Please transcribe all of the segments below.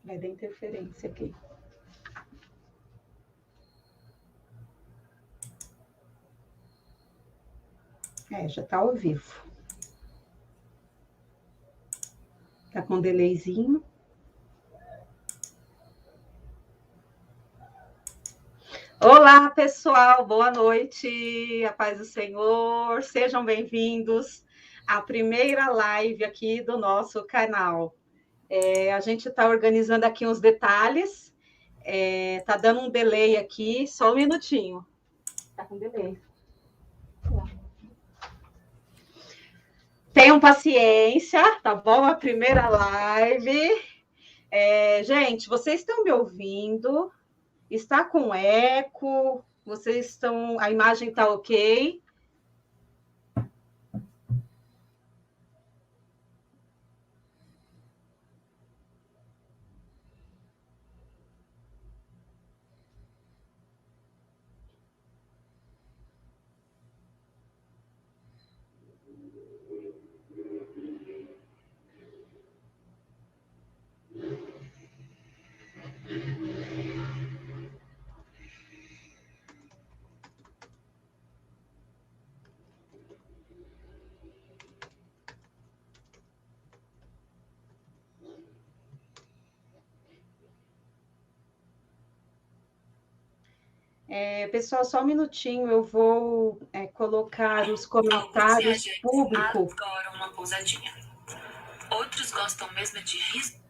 Vai dar interferência aqui. Já está ao vivo. Está com um delayzinho. Olá, pessoal, boa noite, a paz do Senhor, sejam bem-vindos à primeira live aqui do nosso canal. A gente está organizando aqui uns detalhes, está dando um delay aqui, só um minutinho. Está com delay. Tenham paciência, tá bom? A primeira live. Gente, vocês estão me ouvindo? Está com eco? Vocês estão... A imagem está ok? Pessoal, só um minutinho, eu vou colocar os comentários públicos. Adoram uma pousadinha. Outros gostam mesmo de riso.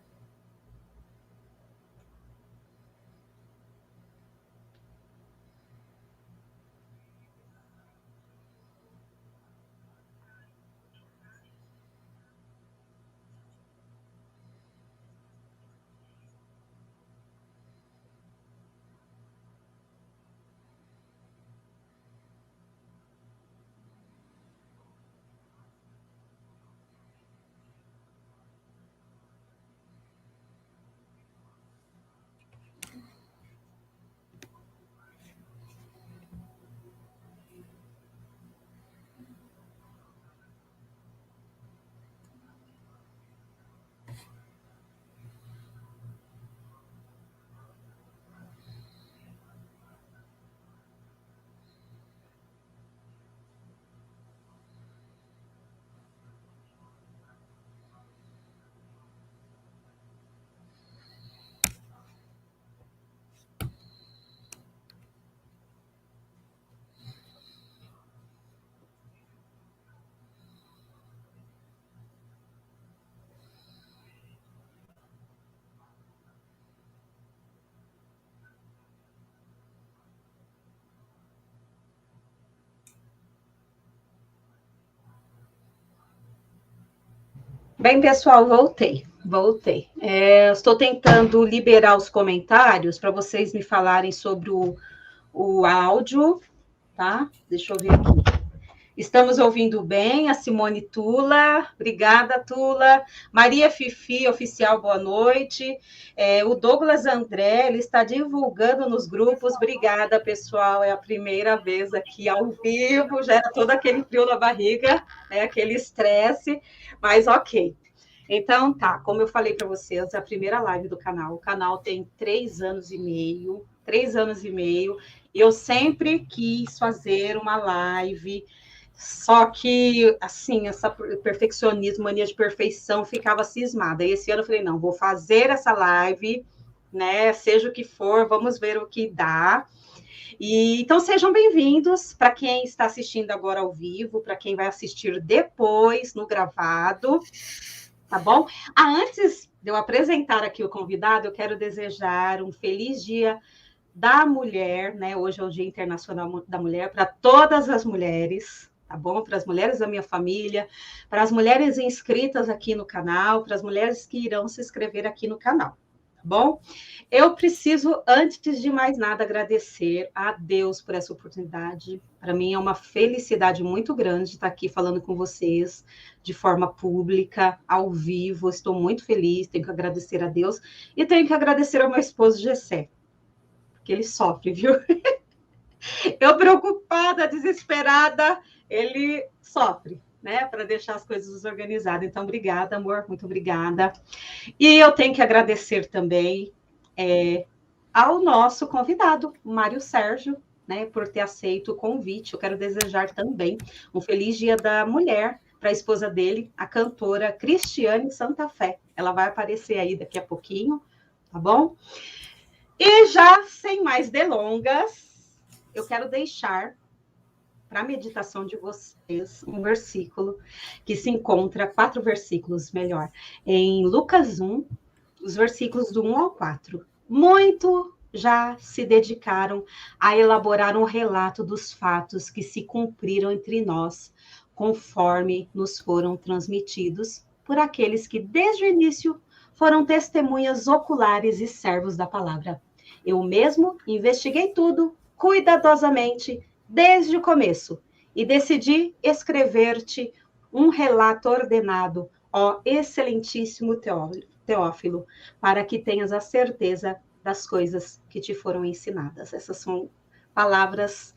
Bem, pessoal, voltei. Estou tentando liberar os comentários para vocês me falarem sobre o áudio, tá? Deixa eu ver aqui. Estamos ouvindo bem, a Simone Tula, obrigada, Tula. Maria Fifi, oficial, boa noite. O Douglas André, ele está divulgando nos grupos, obrigada, pessoal, é a primeira vez aqui ao vivo, já era todo aquele frio na barriga, aquele estresse, mas ok. Então, tá, como eu falei para vocês, é a primeira live do canal, o canal tem 3 anos e meio, e eu sempre quis fazer uma live. Só que, assim, essa perfeccionismo, mania de perfeição, ficava cismada. E esse ano eu falei, não, vou fazer essa live, né? Seja o que for, vamos ver o que dá. Então, sejam bem-vindos para quem está assistindo agora ao vivo, para quem vai assistir depois no gravado, tá bom? Antes de eu apresentar aqui o convidado, eu quero desejar um feliz dia da mulher, né? Hoje é o Dia Internacional da Mulher, para todas as mulheres, tá bom? Para as mulheres da minha família, para as mulheres inscritas aqui no canal, para as mulheres que irão se inscrever aqui no canal, tá bom? Eu preciso, antes de mais nada, agradecer a Deus por essa oportunidade. Para mim é uma felicidade muito grande estar aqui falando com vocês de forma pública, ao vivo. Estou muito feliz, tenho que agradecer a Deus e tenho que agradecer ao meu esposo Gessé, porque ele sofre, viu? Eu preocupada, desesperada, ele sofre. né, para deixar as coisas organizadas. Então, obrigada, amor, muito obrigada. E eu tenho que agradecer também ao nosso convidado, Mário Sérgio, né, por ter aceito o convite. Eu quero desejar também um feliz Dia da Mulher para a esposa dele, a cantora Cristiane Santa Fé. Ela vai aparecer aí daqui a pouquinho, tá bom? E já sem mais delongas, eu quero deixar para a meditação de vocês um versículo que se encontra, 4 versículos, melhor, em Lucas 1, os versículos do 1 ao 4. Muito já se dedicaram a elaborar um relato dos fatos que se cumpriram entre nós, conforme nos foram transmitidos por aqueles que, desde o início, foram testemunhas oculares e servos da palavra. Eu mesmo investiguei tudo cuidadosamente desde o começo e decidi escrever-te um relato ordenado, ó excelentíssimo Teófilo, para que tenhas a certeza das coisas que te foram ensinadas. Essas são palavras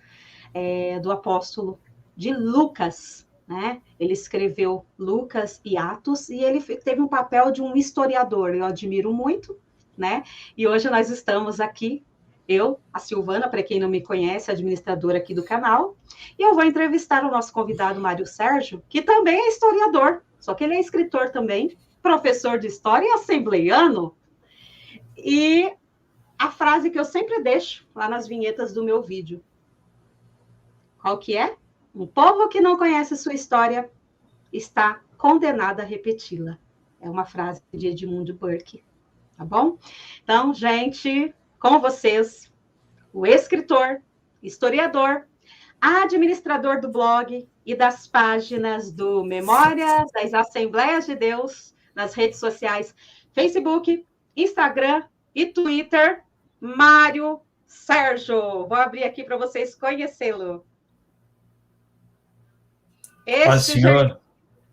do apóstolo de Lucas, né? Ele escreveu Lucas e Atos, e ele teve um papel de um historiador, eu admiro muito, né? E hoje nós estamos aqui, eu, a Silvana, para quem não me conhece, administradora aqui do canal, e eu vou entrevistar o nosso convidado, Mário Sérgio, que também é historiador, só que ele é escritor também, professor de história e assembleiano. E a frase que eu sempre deixo lá nas vinhetas do meu vídeo, qual que é? Um povo que não conhece sua história está condenado a repeti-la. É uma frase de Edmund Burke, tá bom? Então, gente, com vocês, o escritor, historiador, administrador do blog e das páginas do Memórias das Assembleias de Deus, nas redes sociais Facebook, Instagram e Twitter, Mário Sérgio. Vou abrir aqui para vocês conhecê-lo. Este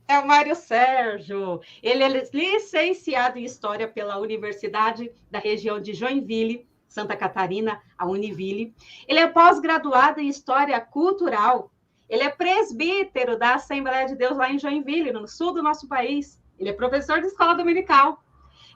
é o Mário Sérgio. Ele é licenciado em História pela Universidade da região de Joinville, Santa Catarina, a Univille. Ele é pós-graduado em História Cultural. Ele é presbítero da Assembleia de Deus lá em Joinville, no sul do nosso país. Ele é professor de escola dominical.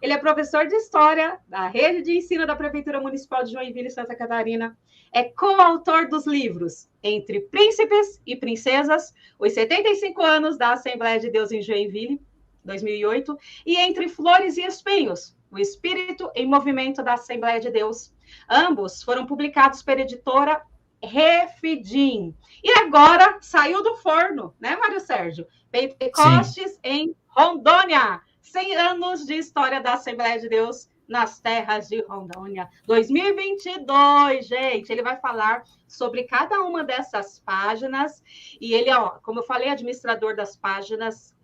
Ele é professor de História da Rede de Ensino da Prefeitura Municipal de Joinville, Santa Catarina. É coautor dos livros Entre Príncipes e Princesas, os 75 anos da Assembleia de Deus em Joinville, 2008, e Entre Flores e Espinhos, o Espírito em Movimento da Assembleia de Deus. Ambos foram publicados pela editora Refidim. E agora saiu do forno, né, Mário Sérgio? Pentecostes Sim. Em Rondônia. 100 anos de história da Assembleia de Deus nas terras de Rondônia. 2022, gente. Ele vai falar sobre cada uma dessas páginas. E ele, ó, como eu falei, administrador das páginas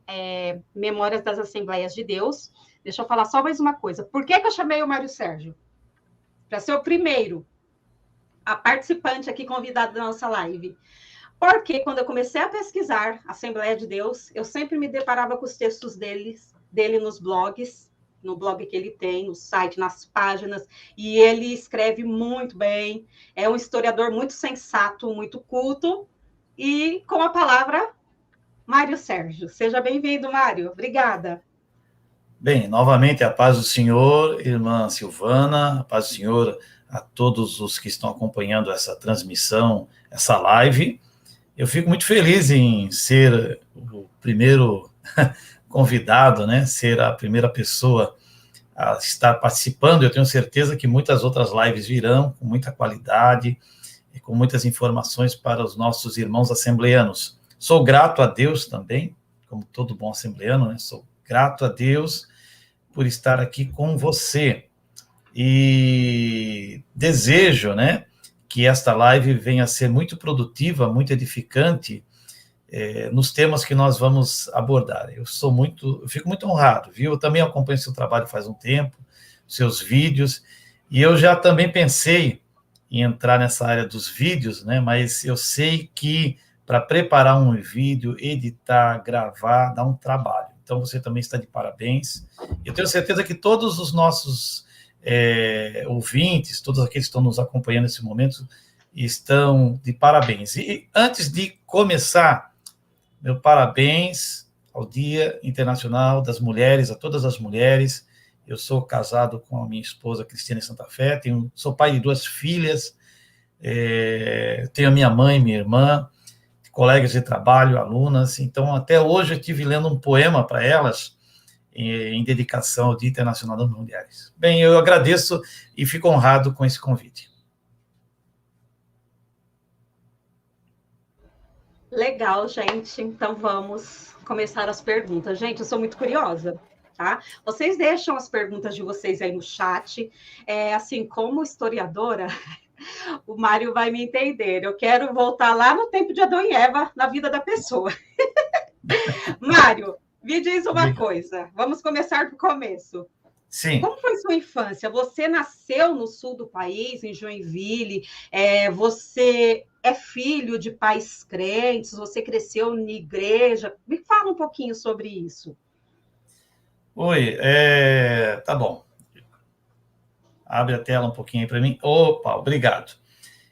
Memórias das Assembleias de Deus. Deixa eu falar só mais uma coisa. Por que eu chamei o Mário Sérgio? Para ser o primeiro a participante aqui convidado da nossa live. Porque quando eu comecei a pesquisar Assembleia de Deus, eu sempre me deparava com os textos dele nos blogs, no blog que ele tem, no site, nas páginas, e ele escreve muito bem, é um historiador muito sensato, muito culto, e com a palavra, Mário Sérgio. Seja bem-vindo, Mário. Obrigada. Bem, novamente, a paz do Senhor, irmã Silvana, a paz do Senhor a todos os que estão acompanhando essa transmissão, essa live. Eu fico muito feliz em ser o primeiro convidado, né, ser a primeira pessoa a estar participando. Eu tenho certeza que muitas outras lives virão com muita qualidade e com muitas informações para os nossos irmãos assembleanos. Sou grato a Deus também, como todo bom assembleano, né, sou grato a Deus por estar aqui com você. E desejo, né, que esta live venha a ser muito produtiva, muito edificante, nos temas que nós vamos abordar. Eu fico muito honrado, viu? Eu também acompanho seu trabalho faz um tempo, seus vídeos, e eu já também pensei em entrar nessa área dos vídeos, né? Mas eu sei que para preparar um vídeo, editar, gravar, dá um trabalho. Então você também está de parabéns. Eu tenho certeza que todos os nossos ouvintes, todos aqueles que estão nos acompanhando nesse momento, estão de parabéns. E antes de começar meu parabéns ao Dia Internacional das Mulheres, a todas as mulheres. Eu sou casado com a minha esposa, Cristiane Santa Fé, sou pai de 2 filhas, tenho a minha mãe, minha irmã, colegas de trabalho, alunas. Então, até hoje, eu estive lendo um poema para elas, em dedicação ao Dia Internacional das Mulheres. Bem, eu agradeço e fico honrado com esse convite. Legal, gente. Então vamos começar as perguntas. Gente, eu sou muito curiosa, tá? Vocês deixam as perguntas de vocês aí no chat. Assim, como historiadora, o Mário vai me entender. Eu quero voltar lá no tempo de Adão e Eva, na vida da pessoa. Mário, me diz uma coisa. Vamos começar do começo. Sim. Como foi sua infância? Você nasceu no sul do país, em Joinville. Você é filho de pais crentes? Você cresceu na igreja? Me fala um pouquinho sobre isso. Oi, tá bom. Abre a tela um pouquinho aí para mim. Opa, obrigado.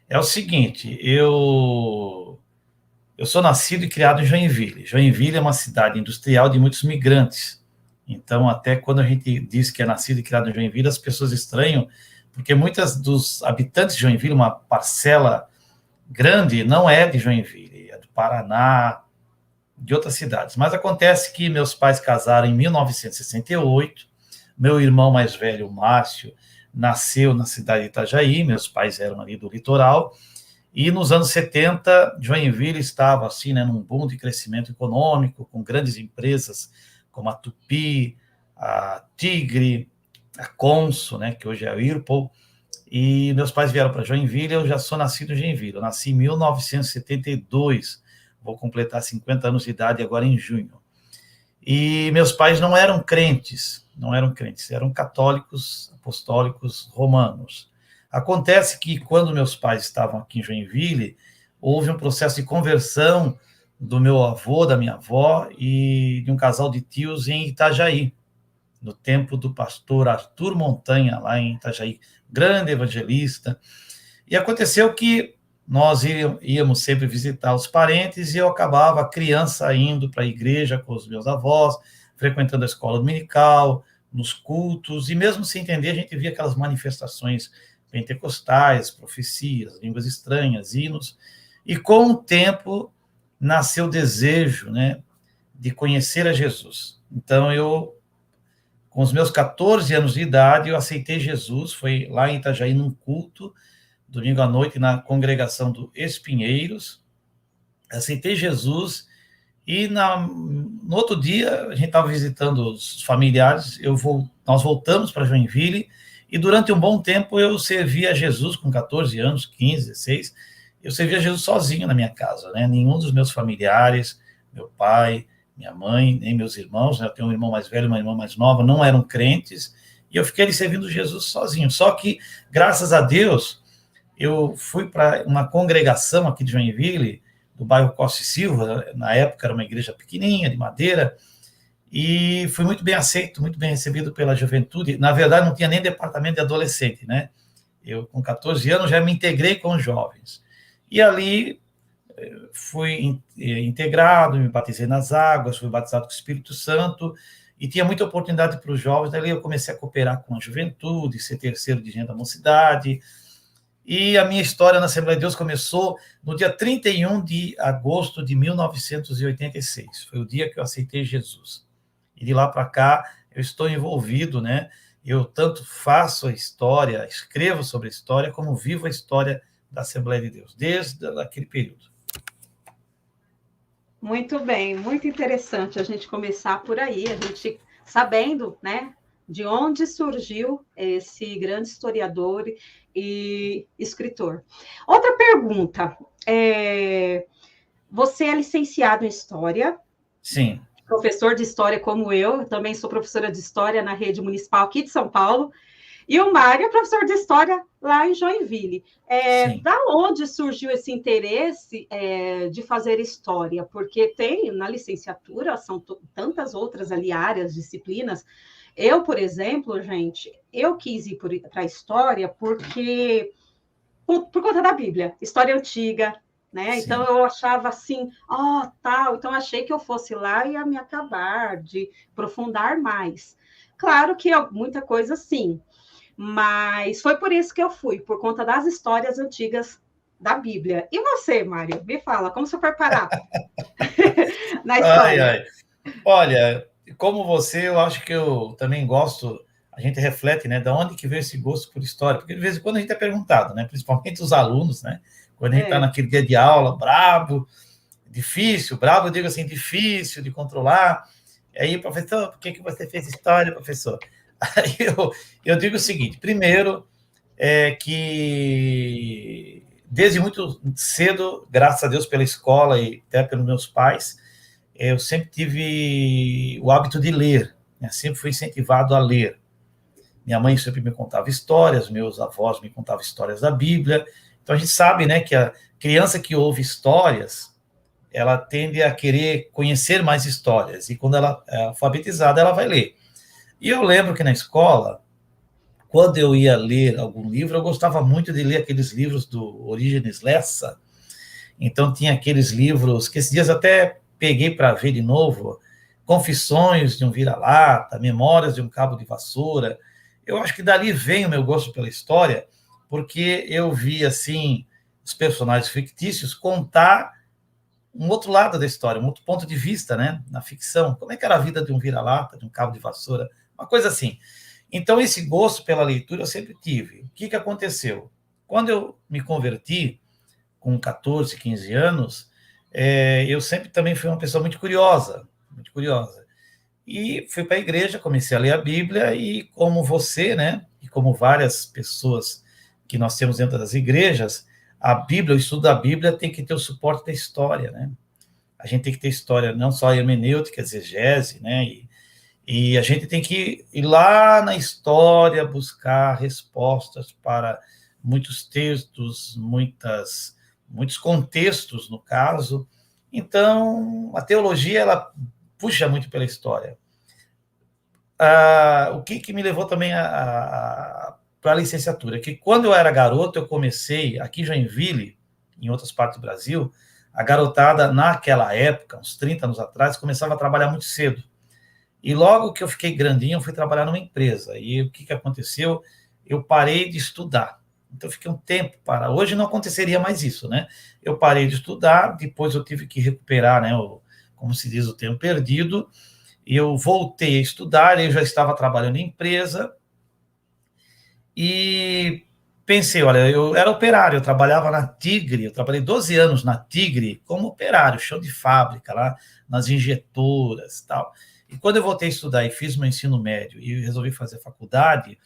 É o seguinte, eu sou nascido e criado em Joinville. Joinville é uma cidade industrial de muitos migrantes. Então, até quando a gente diz que é nascido e criado em Joinville, as pessoas estranham, porque muitos dos habitantes de Joinville, uma parcela grande, não é de Joinville, é do Paraná, de outras cidades. Mas acontece que meus pais casaram em 1968, meu irmão mais velho, Márcio, nasceu na cidade de Itajaí, meus pais eram ali do litoral, e nos anos 70, Joinville estava assim, né, num boom de crescimento econômico, com grandes empresas como a Tupi, a Tigre, a Consul, né, que hoje é a Whirlpool, e meus pais vieram para Joinville. Eu já sou nascido em Joinville, eu nasci em 1972, vou completar 50 anos de idade agora em junho. E meus pais não eram crentes, eram católicos, apostólicos, romanos. Acontece que quando meus pais estavam aqui em Joinville, houve um processo de conversão do meu avô, da minha avó e de um casal de tios em Itajaí, no tempo do pastor Arthur Montanha, lá em Itajaí, grande evangelista. E aconteceu que nós íamos sempre visitar os parentes e eu acabava, criança, indo para a igreja com os meus avós, frequentando a escola dominical, nos cultos, e mesmo sem entender, a gente via aquelas manifestações pentecostais, profecias, línguas estranhas, hinos, e com o tempo nasceu o desejo, né, de conhecer a Jesus. Então, com os meus 14 anos de idade, eu aceitei Jesus, foi lá em Itajaí, num culto, domingo à noite, na congregação do Espinheiros, aceitei Jesus, e no outro dia, a gente estava visitando os familiares, nós voltamos para Joinville, e durante um bom tempo eu servia a Jesus, com 14 anos, 15, 16, eu servia Jesus sozinho na minha casa, né? Nenhum dos meus familiares, meu pai, minha mãe, nem meus irmãos, né? Eu tenho um irmão mais velho, uma irmã mais nova, não eram crentes, e eu fiquei ali servindo Jesus sozinho. Só que, graças a Deus, eu fui para uma congregação aqui de Joinville, do bairro Costa e Silva, na época era uma igreja pequenininha, de madeira, e fui muito bem aceito, muito bem recebido pela juventude. Na verdade, não tinha nem departamento de adolescente, né? Eu, com 14 anos, já me integrei com os jovens. E ali fui integrado, me batizei nas águas, fui batizado com o Espírito Santo, e tinha muita oportunidade para os jovens. Daí eu comecei a cooperar com a juventude, ser terceiro dirigente da mocidade. E a minha história na Assembleia de Deus começou no dia 31 de agosto de 1986. Foi o dia que eu aceitei Jesus. E de lá para cá, eu estou envolvido, né? Eu tanto faço a história, escrevo sobre a história, como vivo a história da Assembleia de Deus, desde aquele período. Muito bem, muito interessante a gente começar por aí, a gente sabendo, né, de onde surgiu esse grande historiador e escritor. Outra pergunta, você é licenciado em História? Sim. Professor de História como eu também sou professora de História na rede municipal aqui de São Paulo, e o Mário é professor de História lá em Joinville. Da onde surgiu esse interesse de fazer História? Porque tem, na licenciatura, são tantas outras ali áreas, disciplinas. Eu, por exemplo, gente, eu quis ir para a História porque por conta da Bíblia. História antiga, né? Sim. Então eu achava assim, tal, então achei que eu fosse lá e ia me acabar de aprofundar mais. Claro que muita coisa sim, mas foi por isso que eu fui, por conta das histórias antigas da Bíblia. E você, Mário? Me fala, como você foi parar na Ai, história? ai. Olha, como você, eu acho que eu também gosto, a gente reflete, né, da onde que veio esse gosto por história, porque de vez em quando a gente é perguntado, né, principalmente os alunos, né, quando a gente está É, naquele dia de aula, brabo, difícil, brabo eu digo assim, difícil de controlar, e aí, professor, por que que você fez história, professor? Aí eu digo o seguinte, primeiro, que desde muito cedo, graças a Deus pela escola e até pelos meus pais, eu sempre tive o hábito de ler, né? Sempre fui incentivado a ler. Minha mãe sempre me contava histórias, meus avós me contavam histórias da Bíblia. Então a gente sabe, né, que a criança que ouve histórias, ela tende a querer conhecer mais histórias, e quando ela é alfabetizada, ela vai ler. E eu lembro que na escola, quando eu ia ler algum livro, eu gostava muito de ler aqueles livros do Orígenes Lessa. Então tinha aqueles livros que esses dias até peguei para ver de novo, Confissões de um Vira-Lata, Memórias de um Cabo de Vassoura. Eu acho que dali vem o meu gosto pela história, porque eu vi assim os personagens fictícios contar um outro lado da história, um outro ponto de vista, né, na ficção. Como é que era a vida de um vira-lata, de um cabo de vassoura, uma coisa assim. Então esse gosto pela leitura eu sempre tive. O que que aconteceu? Quando eu me converti, com 14, 15 anos, eu sempre também fui uma pessoa muito curiosa, muito curiosa. E fui para a igreja, comecei a ler a Bíblia, e como você, né, e como várias pessoas que nós temos dentro das igrejas, a Bíblia, o estudo da Bíblia tem que ter o suporte da história, né? A gente tem que ter história, não só a hermenêutica, a exegese, né? E a gente tem que ir lá na história buscar respostas para muitos textos, muitos contextos, no caso. Então, a teologia, ela puxa muito pela história. O que me levou também para a licenciatura? Que quando eu era garoto, eu comecei, aqui em Joinville, em outras partes do Brasil, a garotada, naquela época, uns 30 anos atrás, começava a trabalhar muito cedo. E logo que eu fiquei grandinho, eu fui trabalhar numa empresa. E o que que aconteceu? Eu parei de estudar. Então, eu fiquei um tempo para. Hoje não aconteceria mais isso, né? Eu parei de estudar, depois eu tive que recuperar, né? Como se diz, o tempo perdido. E eu voltei a estudar, eu já estava trabalhando em empresa. E pensei, olha, eu era operário, eu trabalhava na Tigre, eu trabalhei 12 anos na Tigre como operário, chão de fábrica, lá nas injetoras e tal. E quando eu voltei a estudar e fiz meu ensino médio e resolvi fazer faculdade,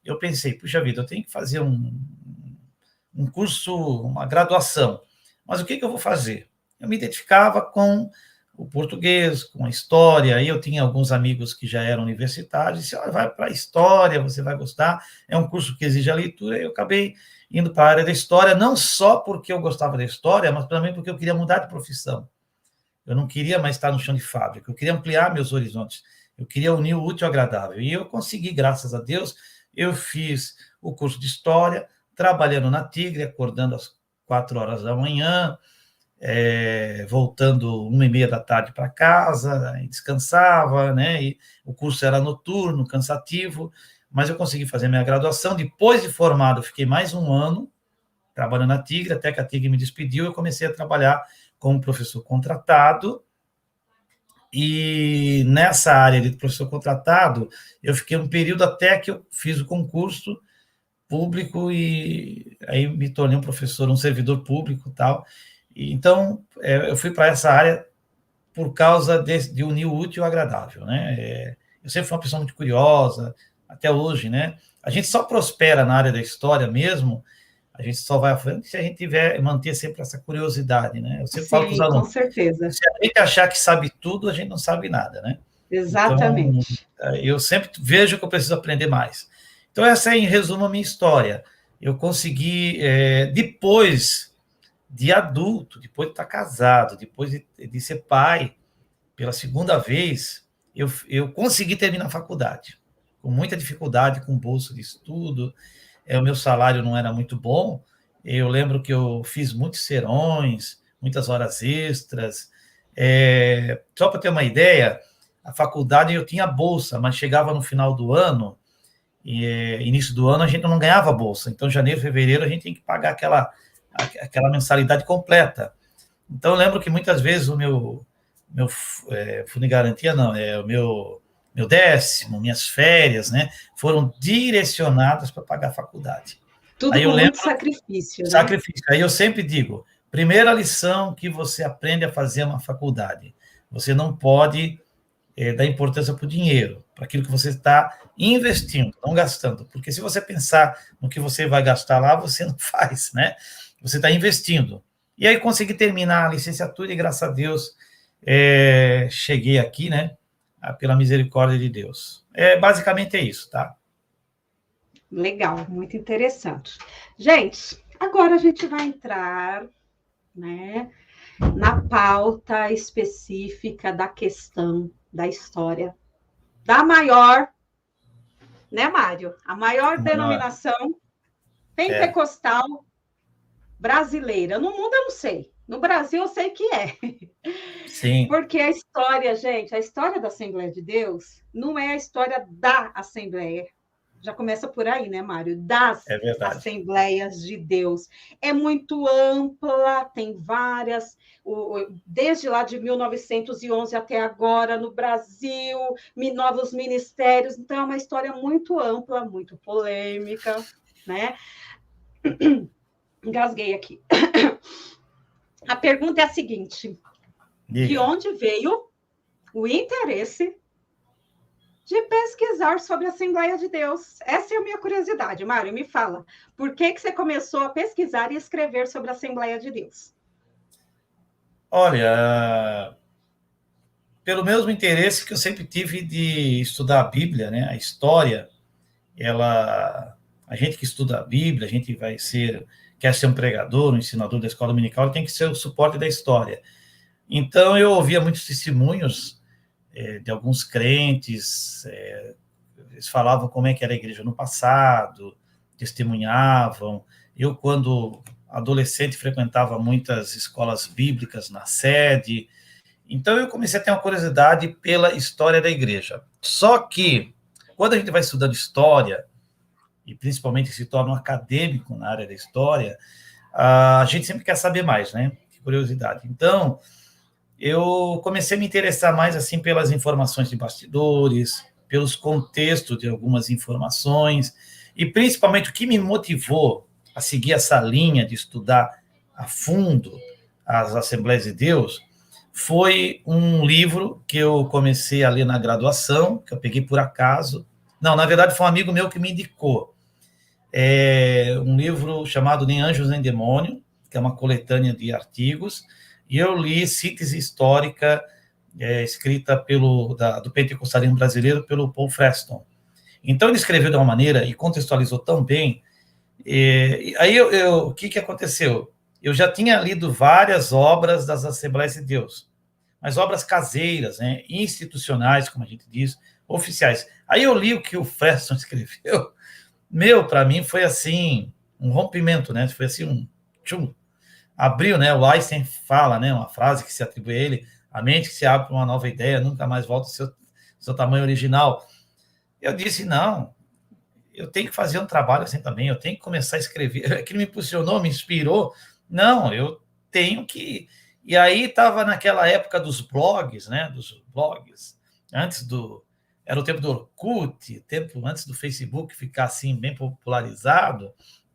eu pensei, puxa vida, eu tenho que fazer um curso, uma graduação. Mas o que que eu vou fazer? Eu me identificava com o português, com a história, aí eu tinha alguns amigos que já eram universitários, e disse, olha, vai para a história, você vai gostar, é um curso que exige a leitura, e eu acabei indo para a área da história, não só porque eu gostava da história, mas também porque eu queria mudar de profissão. Eu não queria mais estar no chão de fábrica, eu queria ampliar meus horizontes, eu queria unir o útil ao agradável, e eu consegui, graças a Deus. Eu fiz o curso de História, trabalhando na Tigre, acordando às 4 horas da manhã, voltando 1h30 da tarde para casa, descansava, né? E o curso era noturno, cansativo, mas eu consegui fazer minha graduação. Depois de formado, eu fiquei mais um ano trabalhando na Tigre, até que a Tigre me despediu, eu comecei a trabalhar como professor contratado. E nessa área de professor contratado, eu fiquei um período até que eu fiz o concurso público e aí me tornei um professor, um servidor público e tal. E, então, eu fui para essa área por causa de unir o útil ao agradável, né? Eu sempre fui uma pessoa muito curiosa, até hoje, né? A gente só prospera na área da história mesmo, a gente só vai à frente se a gente manter sempre essa curiosidade, né? Eu sempre falo para os Sim, com alunos, certeza. se a gente achar que sabe tudo, a gente não sabe nada, né? Então, Exatamente. eu sempre vejo que eu preciso aprender mais. Então, essa é, em resumo, a minha história. Eu consegui, depois de adulto, depois de estar casado, depois de ser pai, pela segunda vez, eu consegui terminar a faculdade, com muita dificuldade, com bolsa de estudo, o meu salário não era muito bom, Eu lembro que eu fiz muitos serões, muitas horas extras. Só para ter uma ideia, a faculdade eu tinha bolsa, mas chegava no final do ano, início do ano, a gente não ganhava bolsa. Então, janeiro, fevereiro, a gente tem que pagar aquela mensalidade completa. Então, eu lembro que muitas vezes o meu fundo de garantia, não, o meu décimo, minhas férias, né, foram direcionadas para pagar a faculdade. Tudo Aí eu com lembro, muito sacrifício, né? sacrifício. Aí eu sempre digo, primeira lição que você aprende a fazer uma faculdade, você não pode dar importância para o dinheiro, para aquilo que você está investindo, não gastando. Porque se você pensar no que você vai gastar lá, você não faz, né? Você está investindo. E aí consegui terminar a licenciatura e, graças a Deus, cheguei aqui, né? Pela misericórdia de Deus. Basicamente é isso, tá? Legal, muito interessante. Gente, agora a gente vai entrar, né, na pauta específica da questão da história da maior, né, Mário? A maior denominação pentecostal brasileira. No mundo eu não sei. No Brasil eu sei que é. Sim. Porque a história, gente, a história da Assembleia de Deus não é a história da Assembleia. Já começa por aí, né, Mário? Das Assembleias de Deus. É muito ampla, tem várias, desde lá de 1911 até agora, no Brasil, novos ministérios. Então, é uma história muito ampla, muito polêmica, né? Engasguei aqui. A pergunta é a seguinte: de onde veio o interesse de pesquisar sobre a Assembleia de Deus? Essa é a minha curiosidade. Mário, me fala, por que você começou a pesquisar e escrever sobre a Assembleia de Deus? Olha, pelo mesmo interesse que eu sempre tive de estudar a Bíblia, né? A história, a gente que estuda a Bíblia, a gente quer ser um pregador, um ensinador da escola dominical, tem que ser o suporte da história. Então, eu ouvia muitos testemunhos de alguns crentes, eles falavam como é que era a igreja no passado, testemunhavam. Eu, quando adolescente, frequentava muitas escolas bíblicas na sede. Então, eu comecei a ter uma curiosidade pela história da igreja. Só que, quando a gente vai estudando história, e principalmente se torna um acadêmico na área da história, a gente sempre quer saber mais, né? Que curiosidade. Então, eu comecei a me interessar mais assim pelas informações de bastidores, pelos contextos de algumas informações, e principalmente o que me motivou a seguir essa linha de estudar a fundo as Assembleias de Deus foi um livro que eu comecei a ler na graduação, que eu peguei por acaso. Não, na verdade foi um amigo meu que me indicou. Um livro chamado Nem Anjos nem Demônio, que é uma coletânea de artigos, e eu li síntese histórica escrita do pentecostalismo brasileiro pelo Paul Freston. Então, ele escreveu de uma maneira e contextualizou tão bem. Aí, o que aconteceu? Eu já tinha lido várias obras das Assembleias de Deus, mas obras caseiras, né, institucionais, como a gente diz, oficiais. Aí eu li o que o Freston escreveu. Para mim, foi assim, um rompimento, né? Foi assim, tchum, abriu, né? O Einstein fala, né? Uma frase que se atribui a ele: a mente que se abre para uma nova ideia nunca mais volta ao seu tamanho original. Eu disse, não, eu tenho que fazer um trabalho assim também, eu tenho que começar a escrever. Aquilo me impulsionou, me inspirou. Não, eu tenho que... E aí estava naquela época dos blogs, né? Dos blogs, era o tempo do Orkut, tempo antes do Facebook ficar assim, bem popularizado.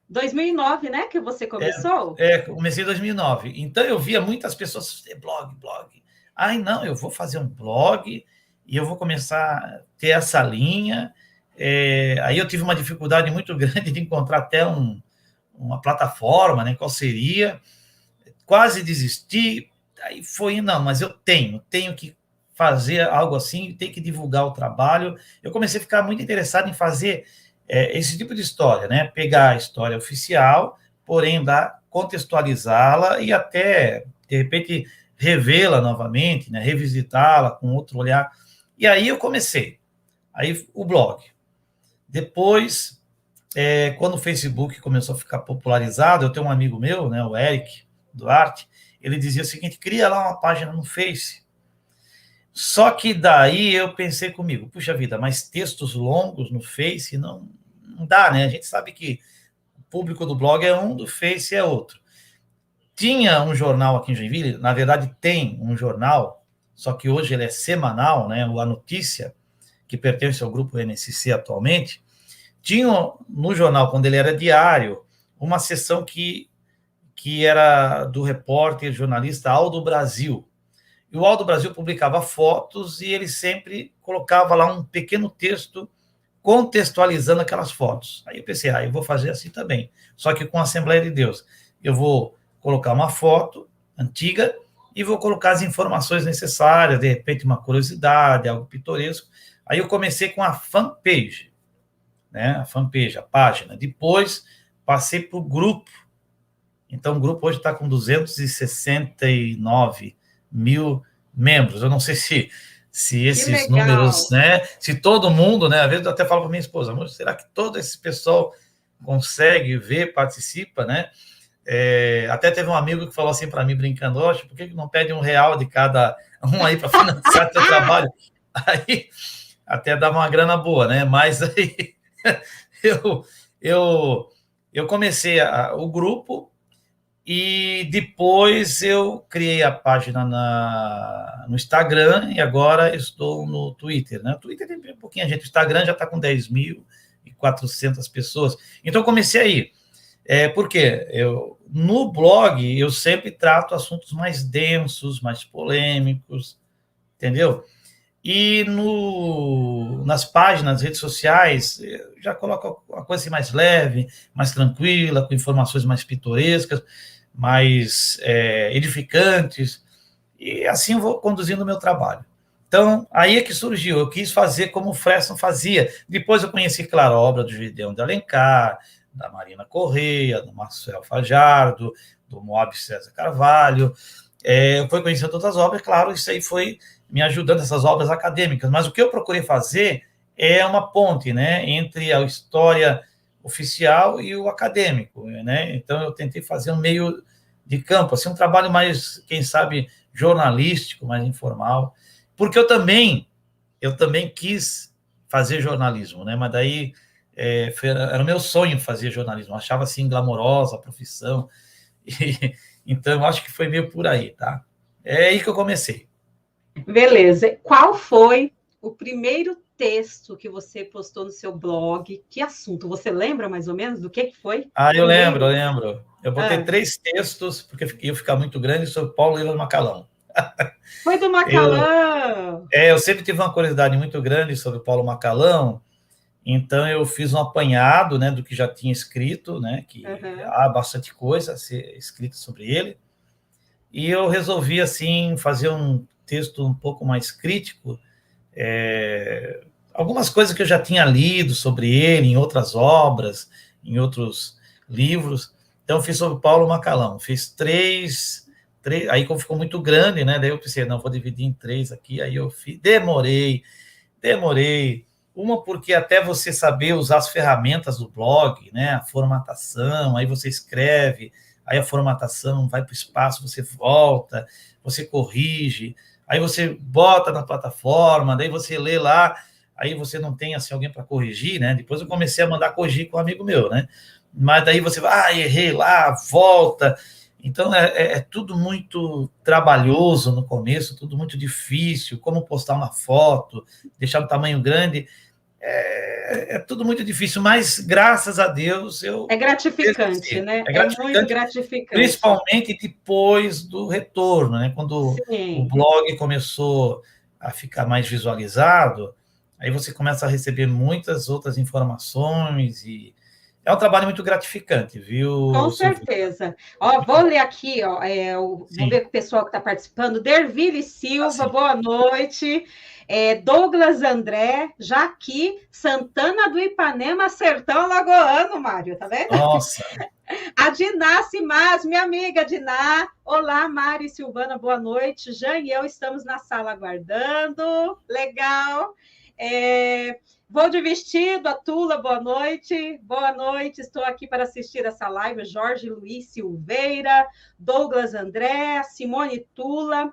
2009, né, que você começou? Comecei em 2009. Então, eu via muitas pessoas, blog. Ai, não, eu vou fazer um blog e eu vou começar a ter essa linha. Aí eu tive uma dificuldade muito grande de encontrar até uma plataforma, né, qual seria. Quase desisti. Aí foi, não, mas eu tenho que fazer algo assim, tem que divulgar o trabalho. Eu comecei a ficar muito interessado em fazer esse tipo de história, né? Pegar a história oficial, porém contextualizá-la e até, de repente, revê-la novamente, né? Revisitá-la com outro olhar. E aí eu comecei. Aí o blog. Depois quando o Facebook começou a ficar popularizado, eu tenho um amigo meu, né, o Eric Duarte, ele dizia o seguinte: cria lá uma página no Face. Só que daí eu pensei comigo, puxa vida, mas textos longos no Face não dá, né? A gente sabe que o público do blog é um, do Face é outro. Tinha um jornal aqui em Joinville, na verdade tem um jornal, só que hoje ele é semanal, né? O A Notícia, que pertence ao grupo NSC atualmente. Tinha no jornal, quando ele era diário, uma seção que era do repórter jornalista Aldo Brasil. E o Aldo Brasil publicava fotos e ele sempre colocava lá um pequeno texto contextualizando aquelas fotos. Aí eu pensei, eu vou fazer assim também, só que com a Assembleia de Deus. Eu vou colocar uma foto antiga e vou colocar as informações necessárias, de repente uma curiosidade, algo pitoresco. Aí eu comecei com a fanpage, né? A fanpage, a página. Depois passei para o grupo. Então o grupo hoje está com 269 mil membros. Eu não sei se esses números, né? Se todo mundo, né? Às vezes eu até falo para minha esposa, amor, será que todo esse pessoal consegue ver, participa, né? Até teve um amigo que falou assim para mim, brincando, oxe, por que não pede R$1 de cada um aí para financiar teu trabalho? Aí até dava uma grana boa, né? Mas aí eu comecei o grupo e depois eu criei a página no Instagram e agora estou no Twitter, né? O Twitter tem um pouquinho, gente. O Instagram já está com 10.400 pessoas. Então eu comecei aí. Por quê? No blog eu sempre trato assuntos mais densos, mais polêmicos, entendeu? E nas páginas, nas redes sociais, eu já coloco uma coisa assim mais leve, mais tranquila, com informações mais pitorescas, mais edificantes, e assim eu vou conduzindo o meu trabalho. Então, aí é que surgiu, eu quis fazer como o Fresson fazia. Depois eu conheci, claro, a obra do Gideão de Alencar, da Marina Correia, do Marcel Fajardo, do Moab César Carvalho. Eu fui conhecendo outras obras, claro, isso aí foi me ajudando, essas obras acadêmicas, mas o que eu procurei fazer é uma ponte, né, entre a história oficial e o acadêmico, né? Então eu tentei fazer um meio de campo, assim, um trabalho mais, quem sabe, jornalístico, mais informal, porque eu também quis fazer jornalismo, né? Mas daí era o meu sonho fazer jornalismo, eu achava assim glamourosa a profissão, então eu acho que foi meio por aí, tá? É aí que eu comecei. Beleza. Qual foi o primeiro texto que você postou no seu blog? Que assunto? Você lembra mais ou menos do que foi? Eu lembro. Eu botei 3 textos, porque ia ficar muito grande, sobre Paulo Lima Macalão. Foi do Macalão! Eu sempre tive uma curiosidade muito grande sobre Paulo Macalão, então eu fiz um apanhado, né, do que já tinha escrito, né, que há bastante coisa a ser escrita sobre ele, e eu resolvi, assim, fazer um texto um pouco mais crítico, algumas coisas que eu já tinha lido sobre ele em outras obras, em outros livros. Então, eu fiz sobre Paulo Macalão. Fiz 3, aí como ficou muito grande, né? Daí eu pensei, não, vou dividir em 3 aqui. Aí eu demorei. Uma, porque até você saber usar as ferramentas do blog, né? A formatação, aí você escreve, aí a formatação vai para o espaço, você volta, você corrige, aí você bota na plataforma, daí você lê lá, aí você não tem assim, alguém para corrigir, né? Depois eu comecei a mandar corrigir com um amigo meu, né? Mas daí você vai, errei lá, volta. Então é tudo muito trabalhoso no começo, tudo muito difícil, como postar uma foto, deixar no tamanho grande, é tudo muito difícil, mas graças a Deus eu... É gratificante, né? É muito gratificante. Principalmente depois do retorno, né? Quando o blog começou a ficar mais visualizado, aí você começa a receber muitas outras informações e é um trabalho muito gratificante, viu? Com certeza. Vou ler aqui, vamos ver o pessoal que está participando. Derville Silva, boa noite. Douglas André, Jaqui, Santana do Ipanema, Sertão Lagoano, Mário, tá vendo? Nossa! A Diná Simás, minha amiga Diná. Olá, Mari e Silvana, boa noite. Jean e eu estamos na sala aguardando. Legal. Vou de vestido, a Tula, boa noite. Boa noite, estou aqui para assistir essa live. Jorge Luiz Silveira, Douglas André, Simone Tula,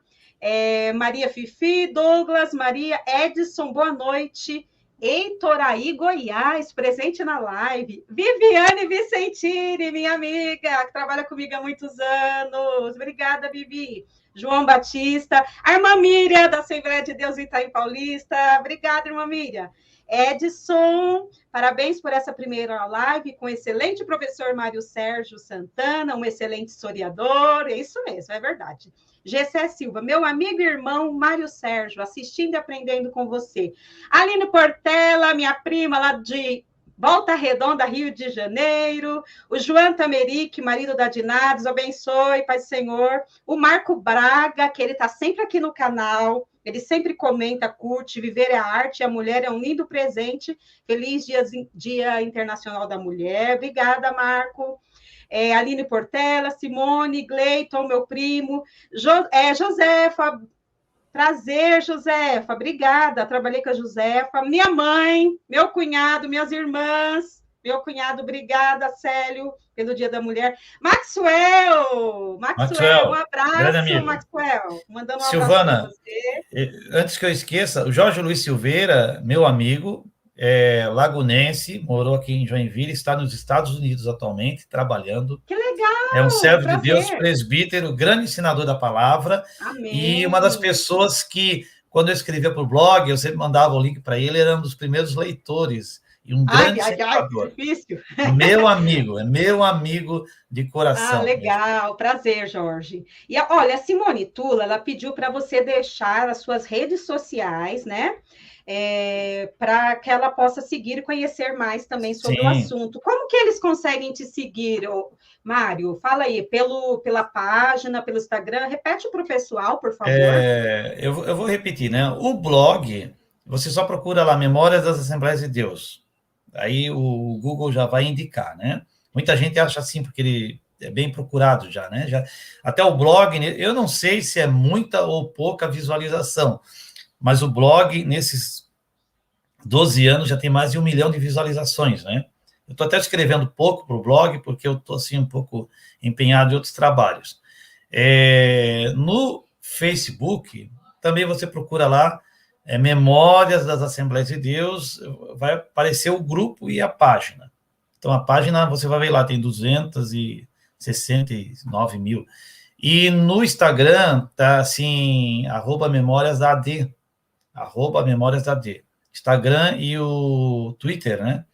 Maria Fifi, Douglas, Maria Edson, boa noite. Eitoraí, Goiás, presente na live. Viviane Vicentini, minha amiga, que trabalha comigo há muitos anos. Obrigada, Vivi. João Batista, a irmã Miriam, da Assembleia de Deus Itaim Paulista. Obrigada, irmã Miriam. Edson, parabéns por essa primeira live com o excelente professor Mário Sérgio Santana, um excelente historiador, é isso mesmo, é verdade. Gessé Silva, meu amigo e irmão Mário Sérgio, assistindo e aprendendo com você. Aline Portela, minha prima lá de Volta Redonda, Rio de Janeiro. O João Tameric, marido da Diná, Deus abençoe, Pai do Senhor. O Marco Braga, que ele está sempre aqui no canal. Ele sempre comenta, curte, viver é a arte e a mulher é um lindo presente. Feliz Dia Internacional da Mulher. Obrigada, Marco. Aline Portela, Simone, Gleiton, meu primo. Josefa, prazer, Josefa. Obrigada, trabalhei com a Josefa. Minha mãe, meu cunhado, minhas irmãs. Meu cunhado, obrigada, Célio, pelo Dia da Mulher. Maxwell, um abraço, Maxwell. Mandando um Silvana, abraço para você. Antes que eu esqueça, o Jorge Luiz Silveira, meu amigo, lagunense, morou aqui em Joinville, está nos Estados Unidos atualmente, trabalhando. Que legal! É um servo de Deus, presbítero, grande ensinador da palavra. Amém. E uma das pessoas que, quando eu escrevia para o blog, eu sempre mandava o link para ele, era um dos primeiros leitores. E um grande incentivador. Difícil. Meu amigo de coração. Legal, prazer, Jorge. E olha, a Simone Tula, ela pediu para você deixar as suas redes sociais, né? Para que ela possa seguir e conhecer mais também sobre o assunto. Como que eles conseguem te seguir, Mário? Fala aí, pela página, pelo Instagram. Repete para o pessoal, por favor. Eu vou repetir, né? O blog, você só procura lá Memórias das Assembleias de Deus. Aí o Google já vai indicar, né? Muita gente acha assim, porque ele é bem procurado já, né? Até o blog, eu não sei se é muita ou pouca visualização, mas o blog, nesses 12 anos, já tem mais de 1 milhão de visualizações, né? Eu estou até escrevendo pouco para o blog, porque eu estou, assim, um pouco empenhado em outros trabalhos. No Facebook, também você procura lá, Memórias das Assembleias de Deus, vai aparecer o grupo e a página. Então, a página, você vai ver lá, tem 269 mil. E no Instagram, tá assim, @memóriasad. @memóriasad. Instagram e o Twitter, né?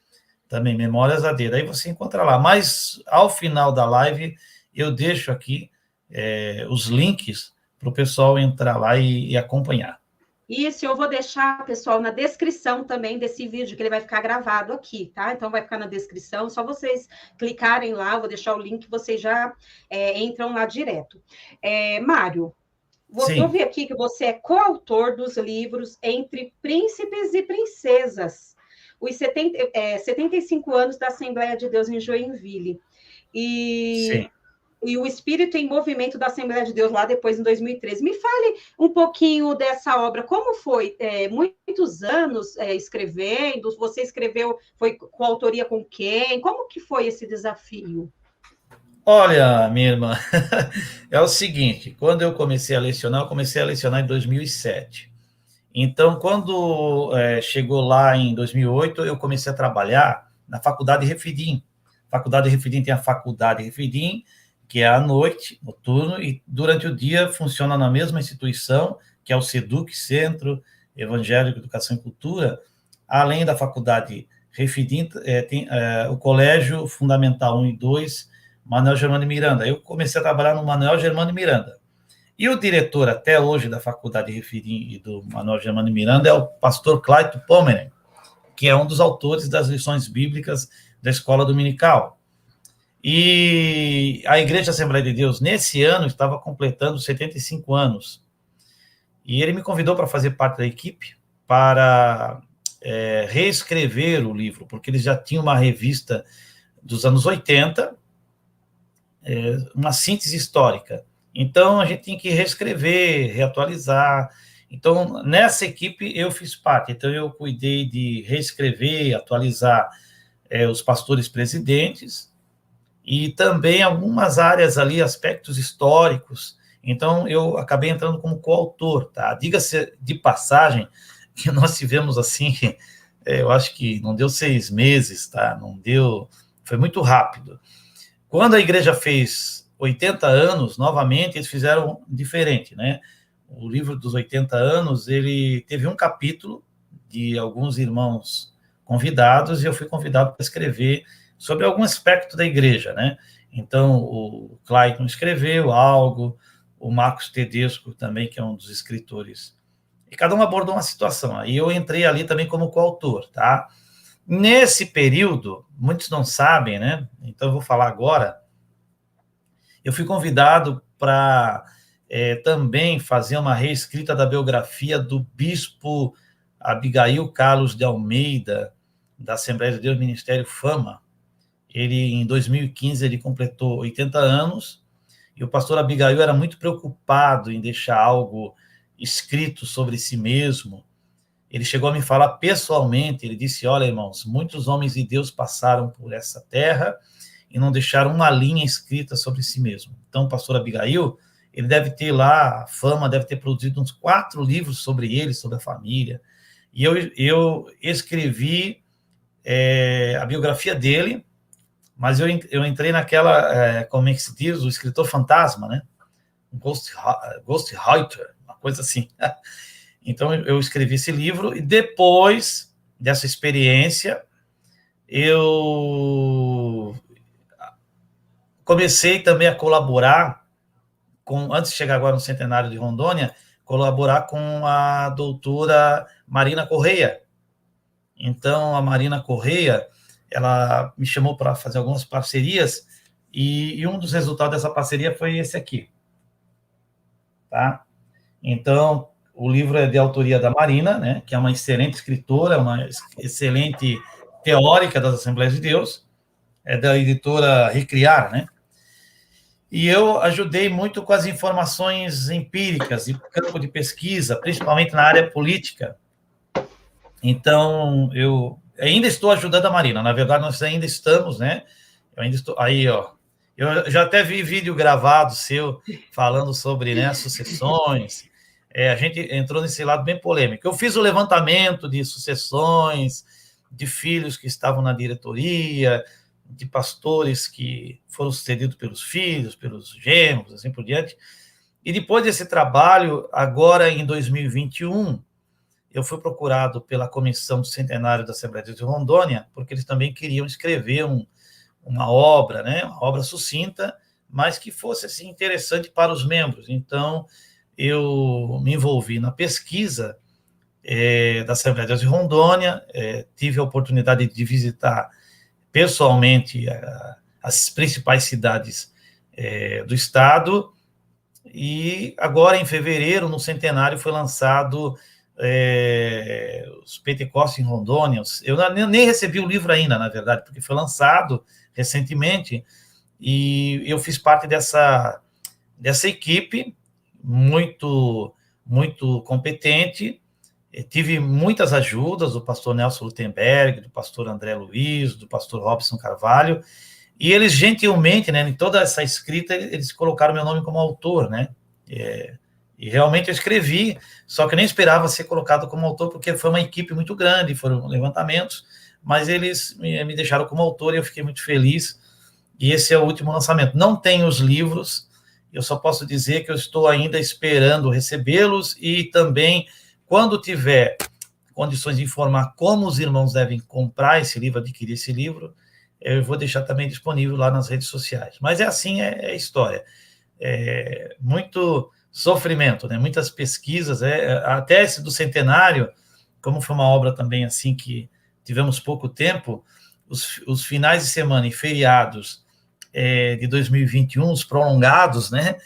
Também, Memórias AD. Daí você encontra lá. Mas, ao final da live, eu deixo aqui os links para o pessoal entrar lá e acompanhar. Isso, eu vou deixar, pessoal, na descrição também desse vídeo, que ele vai ficar gravado aqui, tá? Então, vai ficar na descrição, só vocês clicarem lá, eu vou deixar o link, vocês já entram lá direto. Mário, eu vi aqui que você é coautor dos livros Entre Príncipes e Princesas, os 75 anos da Assembleia de Deus em Joinville. E o Espírito em Movimento da Assembleia de Deus lá depois, em 2013. Me fale um pouquinho dessa obra. Como foi? Muitos anos escrevendo? Você escreveu, foi coautoria com quem? Como que foi esse desafio? Olha, minha irmã, é o seguinte, quando eu comecei a lecionar em 2007. Então, quando chegou lá em 2008, eu comecei a trabalhar na Faculdade Refidim. A Faculdade Refidim tem a Faculdade Refidim, que é à noite, noturno, e durante o dia funciona na mesma instituição, que é o SEDUC, Centro Evangélico, Educação e Cultura. Além da Faculdade Refidim, tem o Colégio Fundamental 1 e 2, Manuel Germano de Miranda. Eu comecei a trabalhar no Manuel Germano de Miranda. E o diretor, até hoje, da Faculdade Refidim e do Manuel Germano de Miranda é o pastor Clayton Pomeroy, que é um dos autores das lições bíblicas da Escola Dominical. E a Igreja Assembleia de Deus, nesse ano, estava completando 75 anos. E ele me convidou para fazer parte da equipe, para reescrever o livro, porque eles já tinham uma revista dos anos 80, uma síntese histórica. Então, a gente tinha que reescrever, reatualizar. Então, nessa equipe eu fiz parte. Então, eu cuidei de reescrever, atualizar os pastores presidentes e também algumas áreas ali, aspectos históricos. Então, eu acabei entrando como coautor, tá? Diga-se de passagem que nós tivemos, assim, eu acho que não deu 6 meses, tá? Não deu... Foi muito rápido. Quando a igreja fez 80 anos, novamente, eles fizeram diferente, né? O livro dos 80 anos, ele teve um capítulo de alguns irmãos convidados, e eu fui convidado para escrever sobre algum aspecto da igreja, né? Então, o Clayton escreveu algo, o Marcos Tedesco também, que é um dos escritores, e cada um abordou uma situação. Aí eu entrei ali também como coautor, tá? Nesse período, muitos não sabem, né? Então eu vou falar agora. Eu fui convidado para também fazer uma reescrita da biografia do bispo Abigail Carlos de Almeida, da Assembleia de Deus Ministério Fama. Ele, em 2015, ele completou 80 anos, e o pastor Abigail era muito preocupado em deixar algo escrito sobre si mesmo. Ele chegou a me falar pessoalmente, ele disse, olha, irmãos, muitos homens de Deus passaram por essa terra e não deixaram uma linha escrita sobre si mesmo. Então, o pastor Abigail, ele deve ter lá, a Fama deve ter produzido uns 4 livros sobre ele, sobre a família, e eu escrevi a biografia dele, mas eu entrei naquela, como é que se diz, o escritor fantasma, né? Ghostwriter, uma coisa assim. Então, eu escrevi esse livro, e depois dessa experiência, eu comecei também a colaborar antes de chegar agora no Centenário de Rondônia, colaborar com a doutora Marina Correia. Então, a Marina Correia, ela me chamou para fazer algumas parcerias, e um dos resultados dessa parceria foi esse aqui. Tá? Então, o livro é de autoria da Marina, né, que é uma excelente escritora, uma excelente teórica das Assembleias de Deus, é da editora Recriar, né? E eu ajudei muito com as informações empíricas e campo de pesquisa, principalmente na área política. Então, eu ainda estou ajudando a Marina. Na verdade, nós ainda estamos, né? Eu ainda estou... Aí, ó. Eu já até vi vídeo gravado seu falando sobre, né, sucessões. A gente entrou nesse lado bem polêmico. Eu fiz o levantamento de sucessões, de filhos que estavam na diretoria, de pastores que foram sucedidos pelos filhos, pelos genros, assim por diante. E depois desse trabalho, agora em 2021, eu fui procurado pela Comissão do Centenário da Assembleia de Deus de Rondônia, porque eles também queriam escrever uma obra, né, uma obra sucinta, mas que fosse assim, interessante para os membros. Então, eu me envolvi na pesquisa da Assembleia de Deus de Rondônia, tive a oportunidade de visitar pessoalmente as principais cidades do estado, e agora, em fevereiro, no centenário, foi lançado os Pentecostes em Rondônia. Eu nem recebi o livro ainda, na verdade, porque foi lançado recentemente, e eu fiz parte dessa equipe muito, muito competente. Tive muitas ajudas do pastor Nelson Lutemberg, do pastor André Luiz, do pastor Robson Carvalho, e eles gentilmente, né, em toda essa escrita, eles colocaram meu nome como autor, né, e realmente eu escrevi, só que nem esperava ser colocado como autor, porque foi uma equipe muito grande, foram levantamentos, mas eles me deixaram como autor, e eu fiquei muito feliz, e esse é o último lançamento. Não tenho os livros, eu só posso dizer que eu estou ainda esperando recebê-los, e também, quando tiver condições de informar como os irmãos devem comprar esse livro, adquirir esse livro, eu vou deixar também disponível lá nas redes sociais. Mas é assim, é a história. Muito sofrimento, né? Muitas pesquisas, até esse do centenário, como foi uma obra também assim que tivemos pouco tempo, os finais de semana e feriados de 2021, os prolongados, né?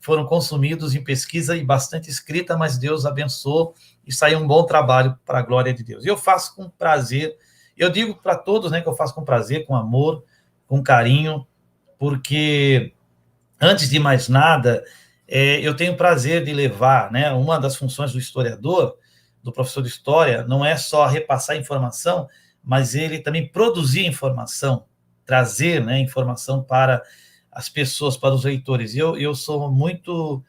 Foram consumidos em pesquisa e bastante escrita, mas Deus abençoou e saiu um bom trabalho para a glória de Deus. E eu faço com prazer, eu digo para todos, né, que eu faço com prazer, com amor, com carinho, porque, antes de mais nada, eu tenho o prazer de levar, né, uma das funções do historiador, do professor de história, não é só repassar informação, mas ele também produzir informação, trazer, né, informação para as pessoas, para os leitores. E eu sou muito,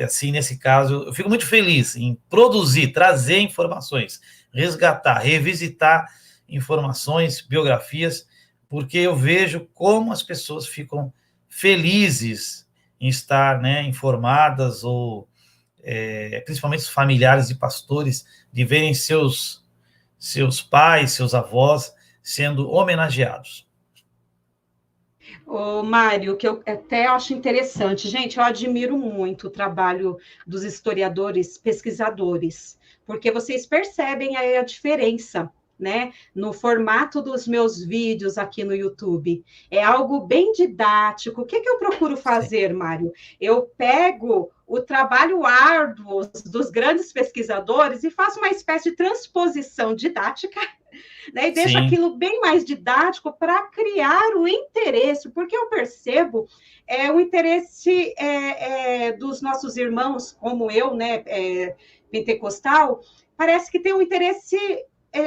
assim, nesse caso, eu fico muito feliz em produzir, trazer informações, resgatar, revisitar informações, biografias, porque eu vejo como as pessoas ficam felizes em estar, né, informadas, ou principalmente os familiares de pastores, de verem seus pais, seus avós sendo homenageados. Ô, Mário, que eu até acho interessante. Gente, eu admiro muito o trabalho dos historiadores, pesquisadores, porque vocês percebem aí a diferença, né, no formato dos meus vídeos aqui no YouTube. É algo bem didático. O que que eu procuro Sim. fazer, Mário? Eu pego o trabalho árduo dos grandes pesquisadores e faço uma espécie de transposição didática, né? E deixa Sim. aquilo bem mais didático para criar o interesse, porque eu percebo o interesse dos nossos irmãos, como eu, né, pentecostal, parece que tem um interesse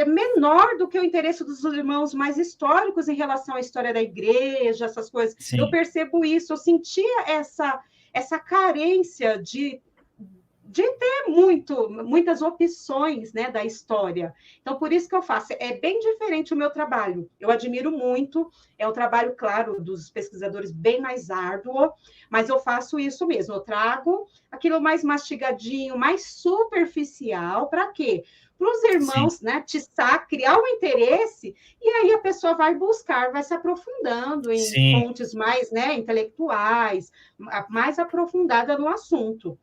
menor do que o interesse dos irmãos mais históricos em relação à história da igreja, essas coisas. Sim. Eu percebo isso, eu sentia essa carência de ter muitas opções, né, da história. Então, por isso que eu faço. É bem diferente o meu trabalho. Eu admiro muito. É um trabalho, claro, dos pesquisadores bem mais árduo, mas eu faço isso mesmo. Eu trago aquilo mais mastigadinho, mais superficial. Para quê? Para os irmãos, né, tiçar, criar o interesse, e aí a pessoa vai buscar, vai se aprofundando em Sim. fontes mais, né, intelectuais, mais aprofundada no assunto.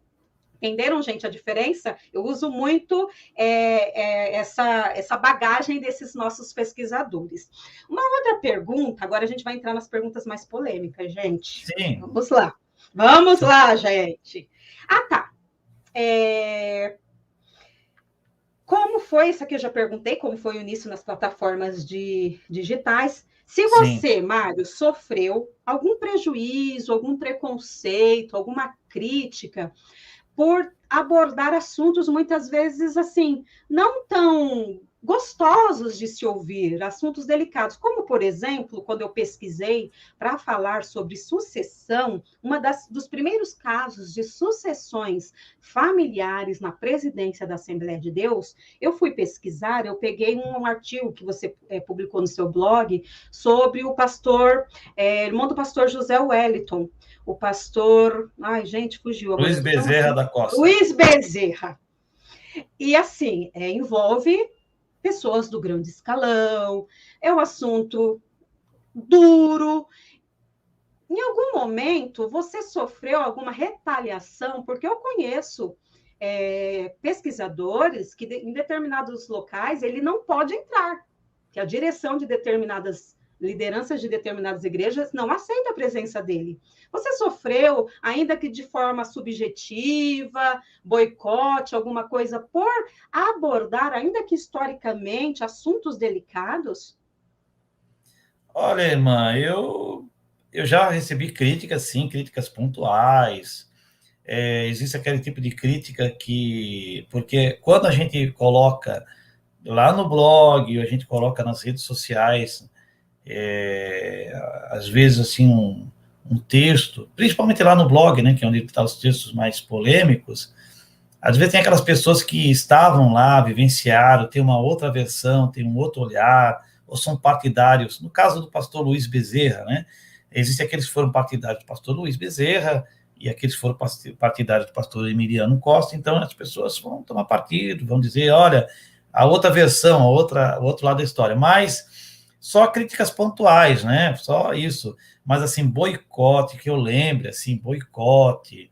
Entenderam, gente, a diferença? Eu uso muito essa bagagem desses nossos pesquisadores. Uma outra pergunta, agora a gente vai entrar nas perguntas mais polêmicas, gente. Sim. Vamos lá. Vamos lá, gente. Ah, tá. Como foi, isso aqui eu já perguntei, como foi o início nas plataformas digitais. Se você, Sim. Mário, sofreu algum prejuízo, algum preconceito, alguma crítica por abordar assuntos muitas vezes assim, não tão gostosos de se ouvir, assuntos delicados, como, por exemplo, quando eu pesquisei para falar sobre sucessão, dos primeiros casos de sucessões familiares na presidência da Assembleia de Deus, eu fui pesquisar, eu peguei um artigo que você publicou no seu blog sobre o pastor, irmão do pastor José Wellington, o pastor... Ai, gente, fugiu agora. Luiz Bezerra da Costa. Luiz Bezerra. E, assim, envolve pessoas do grande escalão, é um assunto duro. Em algum momento, você sofreu alguma retaliação? Porque eu conheço pesquisadores que, em determinados locais, ele não pode entrar, que a direção de lideranças de determinadas igrejas não aceita a presença dele. Você sofreu, ainda que de forma subjetiva, boicote, alguma coisa, por abordar, ainda que historicamente, assuntos delicados? Olha, irmã, eu já recebi críticas, sim, críticas pontuais. Existe aquele tipo de crítica porque quando a gente coloca lá no blog, a gente coloca nas redes sociais, às vezes, assim, um texto, principalmente lá no blog, né, que é onde estão os textos mais polêmicos, às vezes tem aquelas pessoas que estavam lá, vivenciaram, tem uma outra versão, tem um outro olhar, ou são partidários. No caso do pastor Luiz Bezerra, né, existem aqueles que foram partidários do pastor Luiz Bezerra e aqueles que foram partidários do pastor Emiliano Costa. Então as pessoas vão tomar partido, vão dizer, olha, a outra versão, o outro lado da história, mas só críticas pontuais, né, só isso. Mas, assim, boicote, que eu lembre, assim, boicote,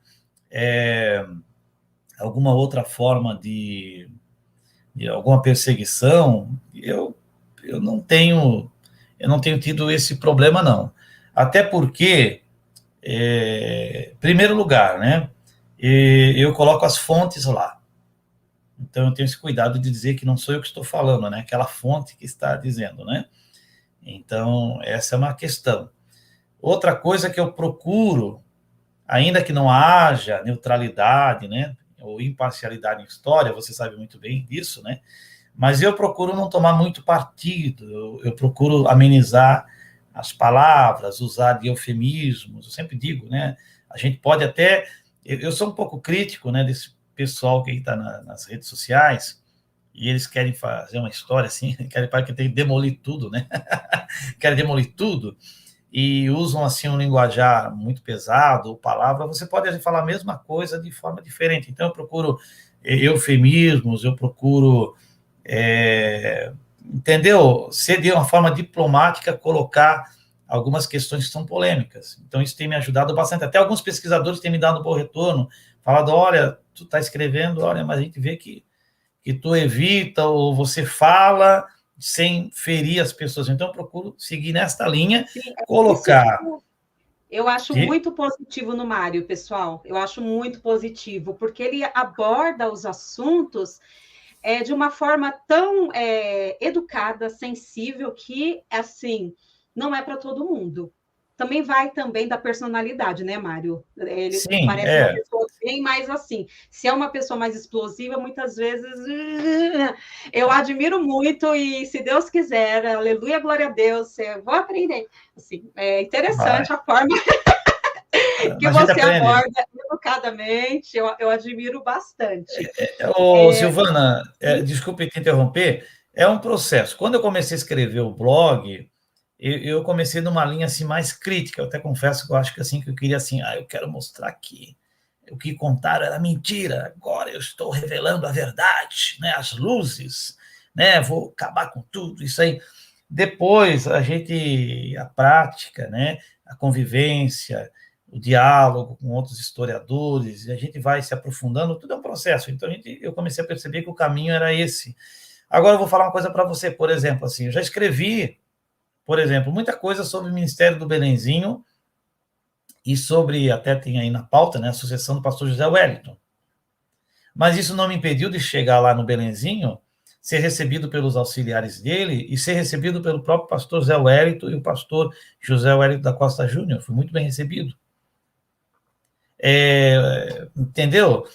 alguma outra forma de alguma perseguição, eu não tenho tido esse problema, não. Até porque, em primeiro lugar, né, eu coloco as fontes lá. Então, eu tenho esse cuidado de dizer que não sou eu que estou falando, né, aquela fonte que está dizendo, né. Então, essa é uma questão. Outra coisa que eu procuro ainda que não haja neutralidade, né, ou imparcialidade em história, você sabe muito bem disso, né, mas eu procuro não tomar muito partido, eu procuro amenizar as palavras, usar de eufemismos, eu sempre digo, né, a gente pode até, eu sou um pouco crítico, né, desse pessoal que está nas redes sociais, e eles querem fazer uma história assim, querem para que tem que demolir tudo, né, querem demolir tudo, e usam assim um linguajar muito pesado, ou palavra, você pode falar a mesma coisa de forma diferente. Então, eu procuro eufemismos, eu procuro, entendeu? Ser de uma forma diplomática, colocar algumas questões que são polêmicas. Então, isso tem me ajudado bastante. Até alguns pesquisadores têm me dado um bom retorno, falado, olha, tu está escrevendo, olha, mas a gente vê que tu evita ou você fala sem ferir as pessoas. Então, eu procuro seguir nesta linha, Sim, colocar... eu acho muito positivo no Mário, pessoal. Eu acho muito positivo, porque ele aborda os assuntos de uma forma tão educada, sensível, que, assim, não é para todo mundo. Também vai também da personalidade, né, Mário? Ele Sim, parece uma pessoa bem mais assim. Se é uma pessoa mais explosiva, muitas vezes eu admiro muito e, se Deus quiser, aleluia, glória a Deus, eu vou aprender. Assim, é interessante a forma que você aborda educadamente, eu admiro bastante. Silvana, desculpe te interromper, é um processo. Quando eu comecei a escrever o blog, eu comecei numa linha assim mais crítica. Eu até confesso que eu acho que assim que eu queria assim, eu quero mostrar que o que contaram era mentira. Agora eu estou revelando a verdade, né? As luzes, né? Vou acabar com tudo isso aí. Depois a prática, né? A convivência, o diálogo com outros historiadores, e a gente vai se aprofundando, tudo é um processo. Então eu comecei a perceber que o caminho era esse. Agora eu vou falar uma coisa para você, por exemplo, assim, eu já escrevi, por exemplo, muita coisa sobre o Ministério do Belenzinho e sobre, até tem aí na pauta, né, a sucessão do pastor José Wellington. Mas isso não me impediu de chegar lá no Belenzinho, ser recebido pelos auxiliares dele e ser recebido pelo próprio pastor Zé Wellington e o pastor José Wellington da Costa Júnior. Fui muito bem recebido. Entendeu?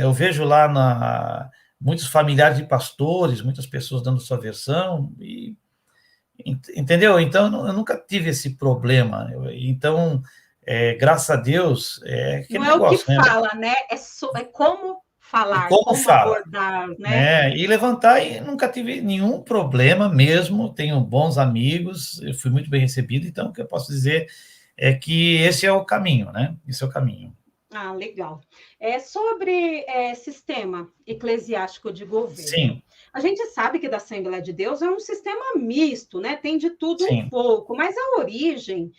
Eu vejo lá muitos familiares de pastores, muitas pessoas dando sua versão, entendeu? Então, eu nunca tive esse problema. Então, graças a Deus, aquele não é negócio, o que fala, né? É como falar, como como fala, abordar, né? E levantar, e nunca tive nenhum problema mesmo, tenho bons amigos, eu fui muito bem recebido, então o que eu posso dizer é que esse é o caminho, né? Esse é o caminho. Ah, legal. Sobre sistema eclesiástico de governo. Sim. A gente sabe que da Assembleia de Deus é um sistema misto, né? Tem de tudo Sim. Um pouco, mas a origem,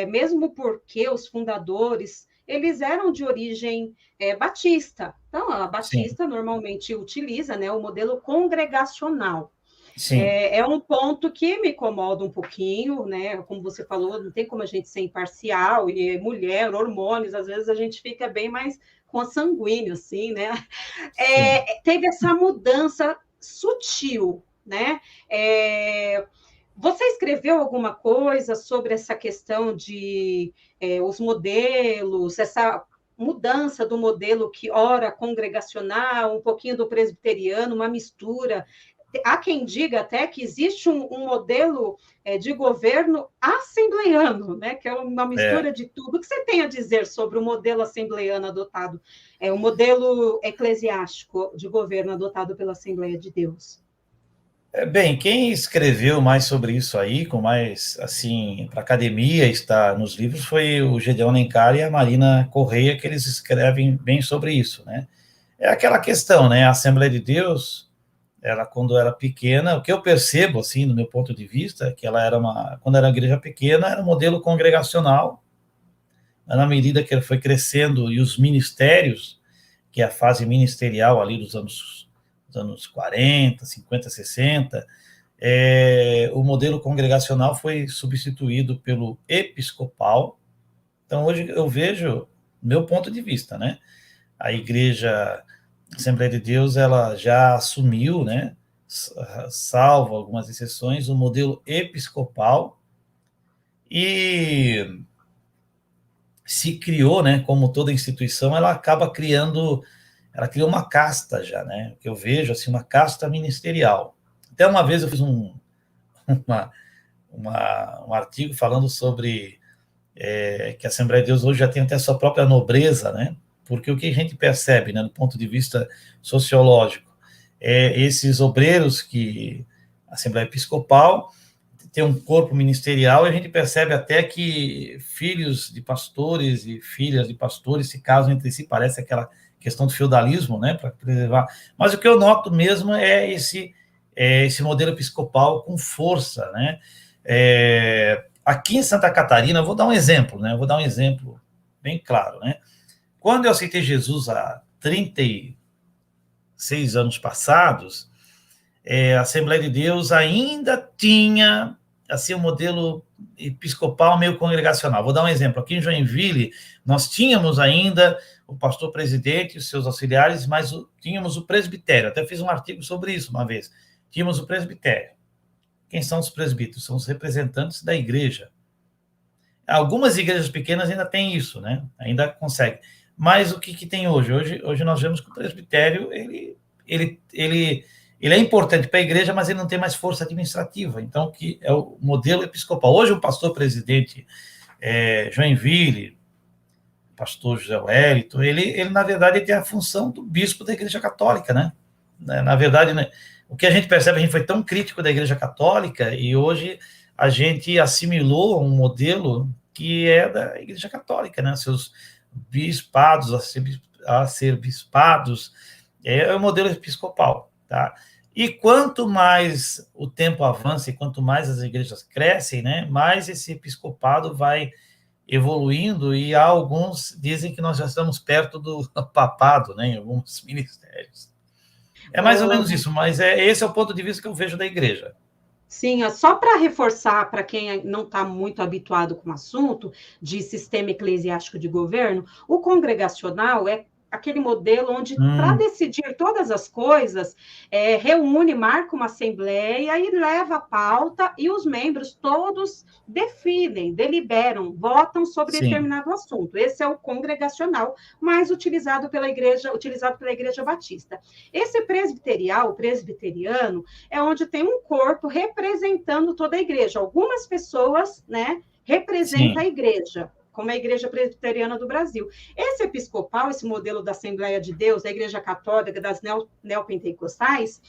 mesmo porque os fundadores, eles eram de origem batista. Então, a batista normalmente utiliza, né, o modelo congregacional. Sim. É um ponto que me incomoda um pouquinho, né? Como você falou, não tem como a gente ser imparcial, e mulher, hormônios, às vezes a gente fica bem mais consanguíneo, assim, né? Teve essa mudança sutil, né? Você escreveu alguma coisa sobre essa questão de os modelos, essa mudança do modelo que ora congregacional, um pouquinho do presbiteriano, uma mistura? Há quem diga até que existe um modelo de governo assembleiano, né, que é uma mistura de tudo. O que você tem a dizer sobre o modelo assembleiano adotado, o modelo eclesiástico de governo adotado pela Assembleia de Deus? Bem, quem escreveu mais sobre isso aí, com mais, assim, para academia, está nos livros, foi o Gedeon Lencar e a Marina Correia, que eles escrevem bem sobre isso, né? É aquela questão, né? A Assembleia de Deus, ela, quando era pequena, o que eu percebo, assim, no meu ponto de vista, é que ela era quando era uma igreja pequena, era um modelo congregacional, na medida que ela foi crescendo, e os ministérios, que é a fase ministerial ali dos anos 40, 50, 60, o modelo congregacional foi substituído pelo episcopal. Então, hoje eu vejo, meu ponto de vista, né? A igreja Assembleia de Deus, ela já assumiu, né, salvo algumas exceções, o modelo episcopal, e se criou, né, como toda instituição, ela acaba criando, ela criou uma casta já, né, que eu vejo, assim, uma casta ministerial. Até uma vez eu fiz uma, um artigo falando sobre que a Assembleia de Deus hoje já tem até a sua própria nobreza, né, porque o que a gente percebe, né, do ponto de vista sociológico, esses obreiros que a Assembleia Episcopal tem um corpo ministerial, e a gente percebe até que filhos de pastores e filhas de pastores se casam entre si, parece aquela questão do feudalismo, né, para preservar. Mas o que eu noto mesmo é esse modelo episcopal com força, né. Aqui em Santa Catarina, vou dar um exemplo, né, vou dar um exemplo bem claro, né. Quando eu aceitei Jesus há 36 anos passados, a Assembleia de Deus ainda tinha assim um modelo episcopal meio congregacional. Vou dar um exemplo. Aqui em Joinville, nós tínhamos ainda o pastor presidente e os seus auxiliares, mas tínhamos o presbitério. Até fiz um artigo sobre isso uma vez. Tínhamos o presbitério. Quem são os presbíteros? São os representantes da igreja. Algumas igrejas pequenas ainda têm isso, né? Ainda conseguem. Mas o que tem hoje? Hoje nós vemos que o presbitério, ele é importante para a igreja, mas ele não tem mais força administrativa. Então, que é o modelo episcopal. Hoje, o pastor presidente Joinville, o pastor José Wellington, ele, na verdade, tem a função do bispo da Igreja Católica, né? Na verdade, né, o que a gente percebe, a gente foi tão crítico da Igreja Católica, e hoje a gente assimilou um modelo que é da Igreja Católica, né? Seus bispados, arcebispados, é o modelo episcopal, tá? E quanto mais o tempo avança e quanto mais as igrejas crescem, né, mais esse episcopado vai evoluindo, e há alguns dizem que nós já estamos perto do papado, né, em alguns ministérios. É mais ou menos isso, mas esse é o ponto de vista que eu vejo da igreja. Sim, só para reforçar, para quem não está muito habituado com o assunto de sistema eclesiástico de governo, o congregacional é aquele modelo onde, para decidir todas as coisas, reúne, marca uma assembleia e leva a pauta, e os membros todos definem, deliberam, votam sobre determinado assunto. Esse é o congregacional, mais utilizado pela Igreja Batista. Esse presbiteriano, é onde tem um corpo representando toda a igreja. Algumas pessoas, né, representam a igreja, como a Igreja Presbiteriana do Brasil. Esse episcopal, esse modelo da Assembleia de Deus, da Igreja Católica, das neopentecostais,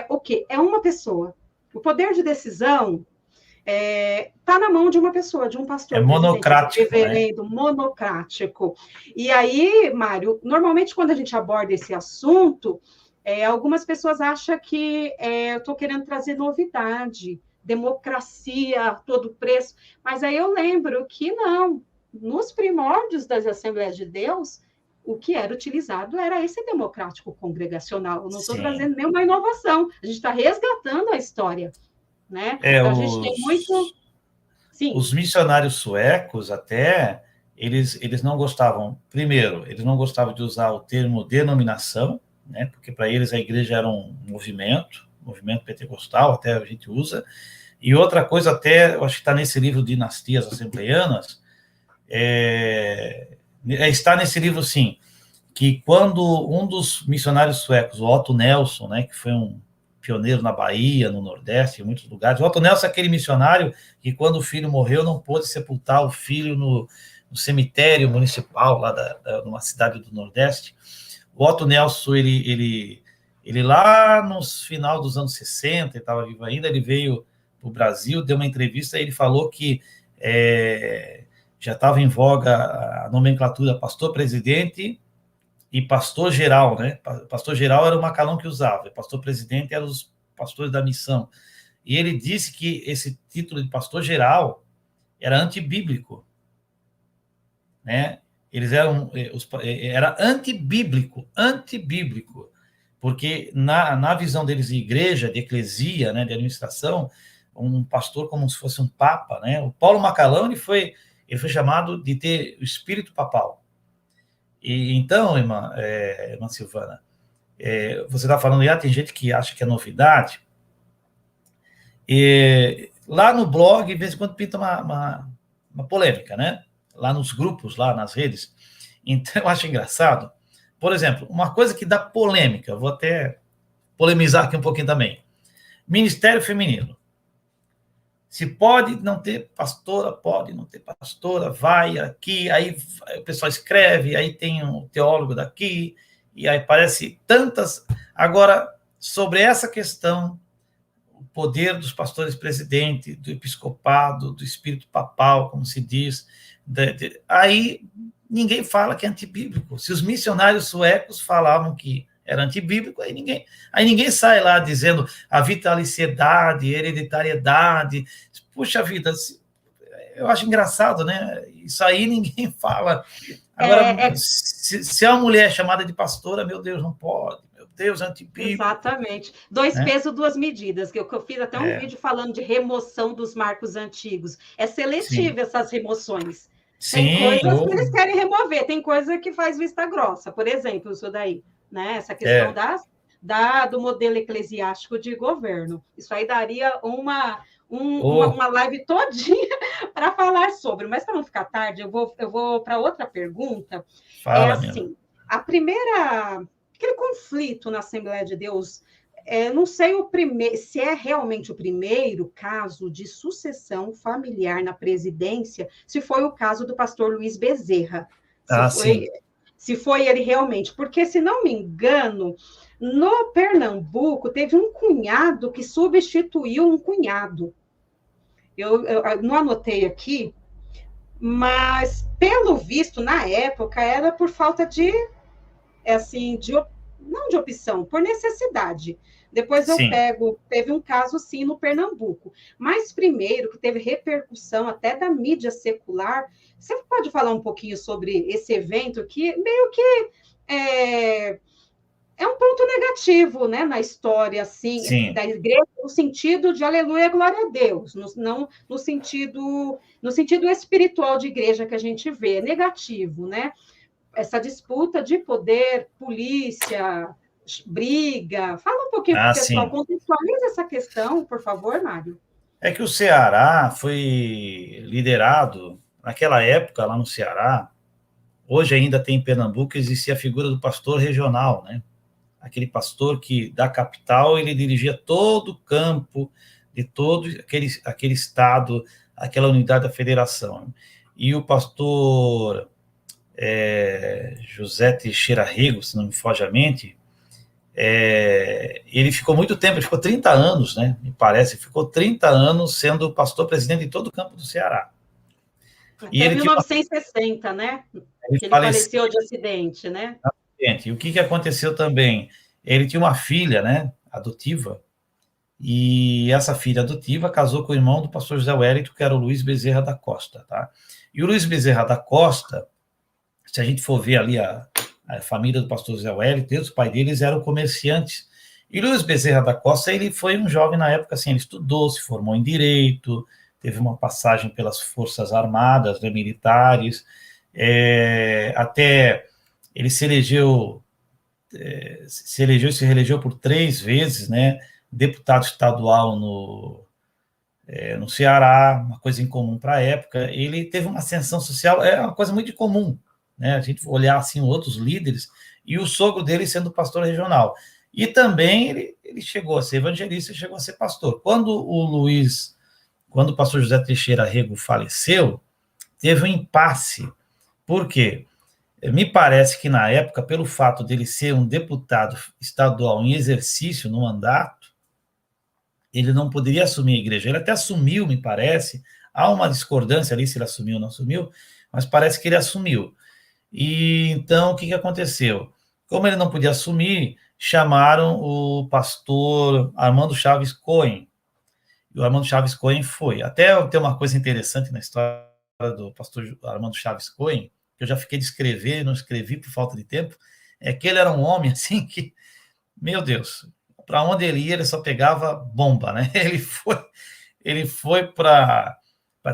o quê? É uma pessoa. O poder de decisão está na mão de uma pessoa, de um pastor. É monocrático. Reverendo, monocrático. E aí, Mário, normalmente quando a gente aborda esse assunto, algumas pessoas acham que eu estou querendo trazer novidade, democracia a todo preço, mas aí eu lembro que não, nos primórdios das Assembleias de Deus, o que era utilizado era esse democrático congregacional. Eu não estou trazendo nenhuma inovação, a gente está resgatando a história, né? Então, a gente tem muito... Sim. Os missionários suecos até, eles não gostavam, primeiro, eles não gostavam de usar o termo denominação, né? Porque para eles a igreja era um movimento pentecostal, até a gente usa. E outra coisa, até, eu acho que está nesse livro Dinastias Assembleianas, está nesse livro, sim, que quando um dos missionários suecos, o Otto Nelson, né, que foi um pioneiro na Bahia, no Nordeste, em muitos lugares, o Otto Nelson é aquele missionário que, quando o filho morreu, não pôde sepultar o filho no cemitério municipal, lá numa cidade do Nordeste. O Otto Nelson, ele lá no final dos anos 60, ele estava vivo ainda, ele veio para o Brasil, deu uma entrevista, e ele falou que já estava em voga a nomenclatura pastor-presidente e pastor-geral, né? Pastor-geral era o Macalão que usava, pastor-presidente eram os pastores da missão. E ele disse que esse título de pastor-geral era antibíblico, né? Eles era antibíblico, porque na visão deles de igreja, de eclesia, né, de administração, um pastor como se fosse um papa, né? O Paulo Macalão, ele foi chamado de ter o espírito papal. E então, irmã Silvana, você está falando, tem gente que acha que é novidade, e lá no blog, de vez em quando, pinta uma polêmica, né? lá nos grupos, lá nas redes. Então, eu acho engraçado. Por exemplo, uma coisa que dá polêmica, vou até polemizar aqui um pouquinho também. Ministério feminino. Se pode não ter pastora, pode não ter pastora, vai aqui, aí o pessoal escreve, aí tem um teólogo daqui, e aí parece tantas... Agora, sobre essa questão, o poder dos pastores presidente, do episcopado, do espírito papal, como se diz, aí ninguém fala que é antibíblico. Se os missionários suecos falavam que era antibíblico, aí ninguém sai lá dizendo a vitaliciedade, hereditariedade. Puxa vida, eu acho engraçado, né? Isso aí ninguém fala. Agora, se a mulher é chamada de pastora, meu Deus, não pode. Meu Deus, antibíblico. Exatamente. Dois pesos, duas medidas, que eu fiz até um vídeo falando de remoção dos marcos antigos. É seletivo essas remoções. Tem coisas que eles querem remover, tem coisa que faz vista grossa. Por exemplo, isso daí, né? Essa questão do modelo eclesiástico de governo. Isso aí daria uma live todinha para falar sobre. Mas para não ficar tarde, eu vou para outra pergunta. Fala, assim, aquele conflito na Assembleia de Deus, não sei se é realmente o primeiro caso de sucessão familiar na presidência, se foi o caso do pastor Luiz Bezerra. Se foi ele realmente, porque, se não me engano, no Pernambuco teve um cunhado que substituiu um cunhado. Eu não anotei aqui, mas, pelo visto, na época, era por falta de não de opção, por necessidade. Depois teve um caso, sim, no Pernambuco. Mas, primeiro, que teve repercussão até da mídia secular. Você pode falar um pouquinho sobre esse evento, que meio que é um ponto negativo, né, na história, assim, da igreja, no sentido de aleluia, glória a Deus, não no sentido espiritual de igreja que a gente vê, é negativo, né? Essa disputa de poder, polícia, briga. Fala um pouquinho para o pessoal, contextualiza essa questão, por favor, Mário. É que o Ceará foi liderado, naquela época, lá no Ceará, hoje ainda tem em Pernambuco, existia a figura do pastor regional, né? Aquele pastor que, da capital, ele dirigia todo o campo de todo aquele estado, aquela unidade da federação. E o pastor José Teixeira Rego, se não me foge a mente, ele ficou muito tempo, ele ficou 30 anos, né, me parece, ficou 30 anos sendo pastor presidente de todo o campo do Ceará. Até 1960, né? Ele faleceu de acidente, né? E o que aconteceu também? Ele tinha uma filha, né, adotiva, e essa filha adotiva casou com o irmão do pastor José Wellington, que era o Luiz Bezerra da Costa, tá? E o Luiz Bezerra da Costa, se a gente for ver ali a família do pastor José Wellington, os pais deles eram comerciantes. E Luiz Bezerra da Costa, ele foi um jovem na época, assim, ele estudou, se formou em Direito, teve uma passagem pelas Forças Armadas, né, militares, até ele se elegeu e se reelegeu por 3 vezes, né, deputado estadual no Ceará, uma coisa incomum para a época. Ele teve uma ascensão social, uma coisa muito comum, né, a gente olhar assim outros líderes, e o sogro dele sendo pastor regional. E também ele chegou a ser evangelista e chegou a ser pastor. Quando o pastor José Teixeira Rego faleceu, teve um impasse. Por quê? Me parece que, na época, pelo fato dele ser um deputado estadual em exercício no mandato, ele não poderia assumir a igreja. Ele até assumiu, me parece. Há uma discordância ali se ele assumiu ou não assumiu, mas parece que ele assumiu. E então, o que aconteceu? Como ele não podia assumir, chamaram o pastor Armando Chaves Cohen. E o Armando Chaves Cohen foi. Até tem uma coisa interessante na história do pastor Armando Chaves Cohen, que eu já fiquei de escrever, não escrevi por falta de tempo, é que ele era um homem assim que, meu Deus, para onde ele ia, ele só pegava bomba, né? Ele foi para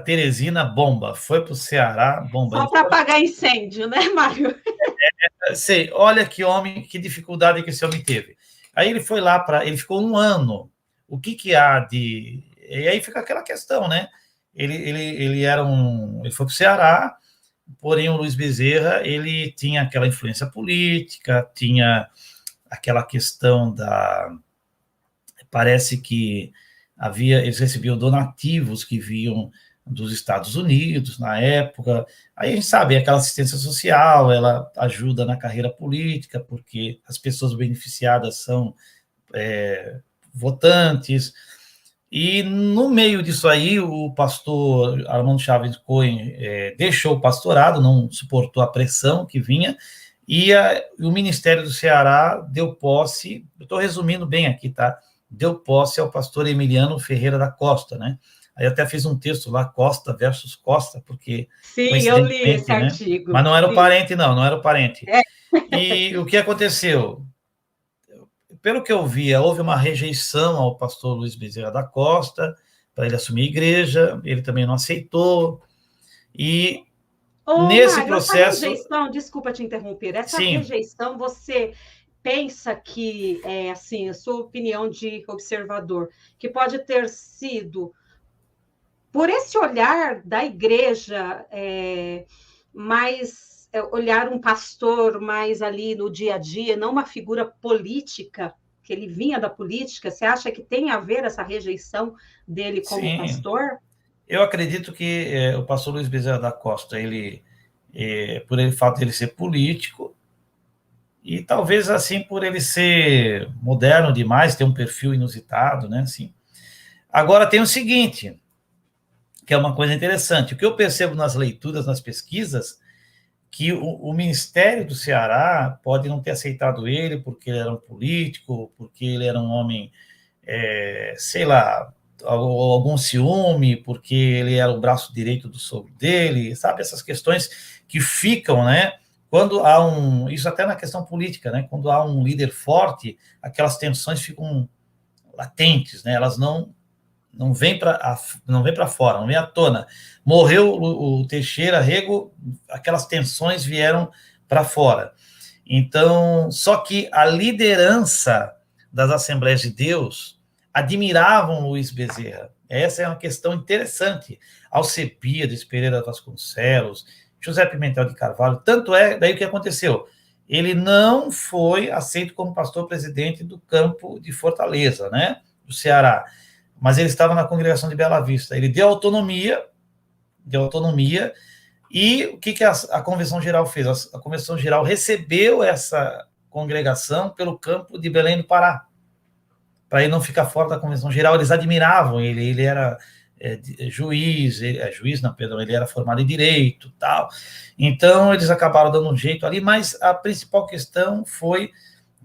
Teresina, bomba, foi para o Ceará, bomba. Só para apagar incêndio, né, Mário? Sei, olha que homem, que dificuldade que esse homem teve. Aí ele foi lá ele ficou 1 ano. O que há de... E aí fica aquela questão, né? Ele foi para o Ceará, porém o Luiz Bezerra, ele tinha aquela influência política, tinha aquela questão parece que eles recebiam donativos que vinham dos Estados Unidos na época. Aí a gente sabe, aquela assistência social, ela ajuda na carreira política, porque as pessoas beneficiadas são votantes. E no meio disso aí, o pastor Armando Chaves Cohen deixou o pastorado, não suportou a pressão que vinha, e o Ministério do Ceará deu posse, eu estou resumindo bem aqui, tá? Deu posse ao pastor Emiliano Ferreira da Costa, né? Aí até fiz um texto lá, Costa versus Costa, porque, Sim, eu li esse né? artigo. Mas não era o Sim. parente, não era o parente. É. E o que aconteceu? Pelo que eu via, houve uma rejeição ao pastor Luiz Bezerra da Costa para ele assumir a igreja, ele também não aceitou, e nesse Mário, processo... essa rejeição, desculpa te interromper, essa Sim. rejeição, você pensa que, assim, a sua opinião de observador, que pode ter sido por esse olhar da igreja, mais olhar um pastor mais ali no dia a dia, não uma figura política, que ele vinha da política, você acha que tem a ver essa rejeição dele como Sim. pastor? Eu acredito que o pastor Luiz Bezerra da Costa, ele, por ele fato de ele ser político, e talvez assim por ele ser moderno demais, ter um perfil inusitado, né? Assim. Agora tem o seguinte, que é uma coisa interessante, o que eu percebo nas leituras, nas pesquisas, que o Ministério do Ceará pode não ter aceitado ele porque ele era um político, porque ele era um homem, sei lá, algum ciúme, porque ele era o braço direito do sogro dele, sabe? Essas questões que ficam, né? Quando há isso até na questão política, né? Quando há um líder forte, aquelas tensões ficam latentes, né? Elas não vêm para fora, não vêm à tona. Morreu o Teixeira Rego, aquelas tensões vieram para fora. Então, só que a liderança das Assembleias de Deus admiravam Luiz Bezerra. Essa é uma questão interessante. Alcebiades Pereira Vasconcelos, José Pimentel de Carvalho, tanto é, daí o que aconteceu? Ele não foi aceito como pastor-presidente do campo de Fortaleza, né, do Ceará, mas ele estava na congregação de Bela Vista. Ele deu autonomia, e o que a Convenção Geral fez? A Convenção Geral recebeu essa congregação pelo campo de Belém do Pará, para ele não ficar fora da Convenção Geral. Eles admiravam ele era juiz, ele era formado em Direito, tal. Então, eles acabaram dando um jeito ali, mas a principal questão foi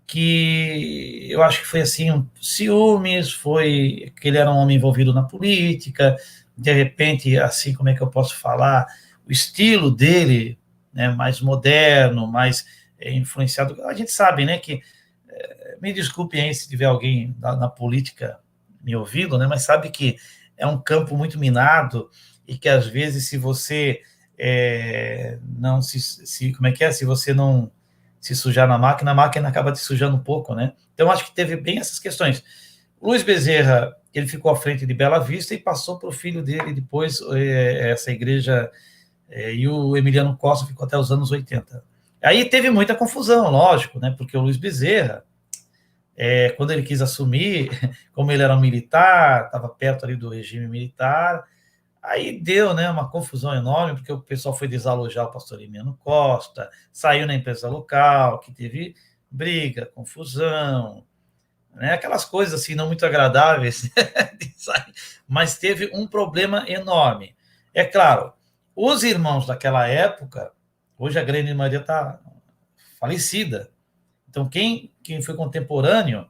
que eu acho que foi assim, ciúmes, foi que ele era um homem envolvido na política, de repente, assim, como é que eu posso falar, o estilo dele, né, mais moderno, mais influenciado, a gente sabe, né, que, me desculpem aí se tiver alguém na política me ouvindo, né, mas sabe que é um campo muito minado, e que às vezes se você não como é que é, se você não se sujar na máquina, a máquina acaba te sujando um pouco, né? Então, acho que teve bem essas questões. Luiz Bezerra, ele ficou à frente de Bela Vista e passou para o filho dele depois essa igreja, e o Emiliano Costa ficou até os anos 80. Aí teve muita confusão, lógico, né? Porque o Luiz Bezerra, quando ele quis assumir, como ele era um militar, estava perto ali do regime militar, aí deu, né, uma confusão enorme, porque o pessoal foi desalojar o pastor Emiliano Costa, saiu na imprensa local, que teve briga, confusão, né, aquelas coisas assim não muito agradáveis, mas teve um problema enorme. É claro, os irmãos daquela época, hoje a grande maioria está falecida, então quem foi contemporâneo,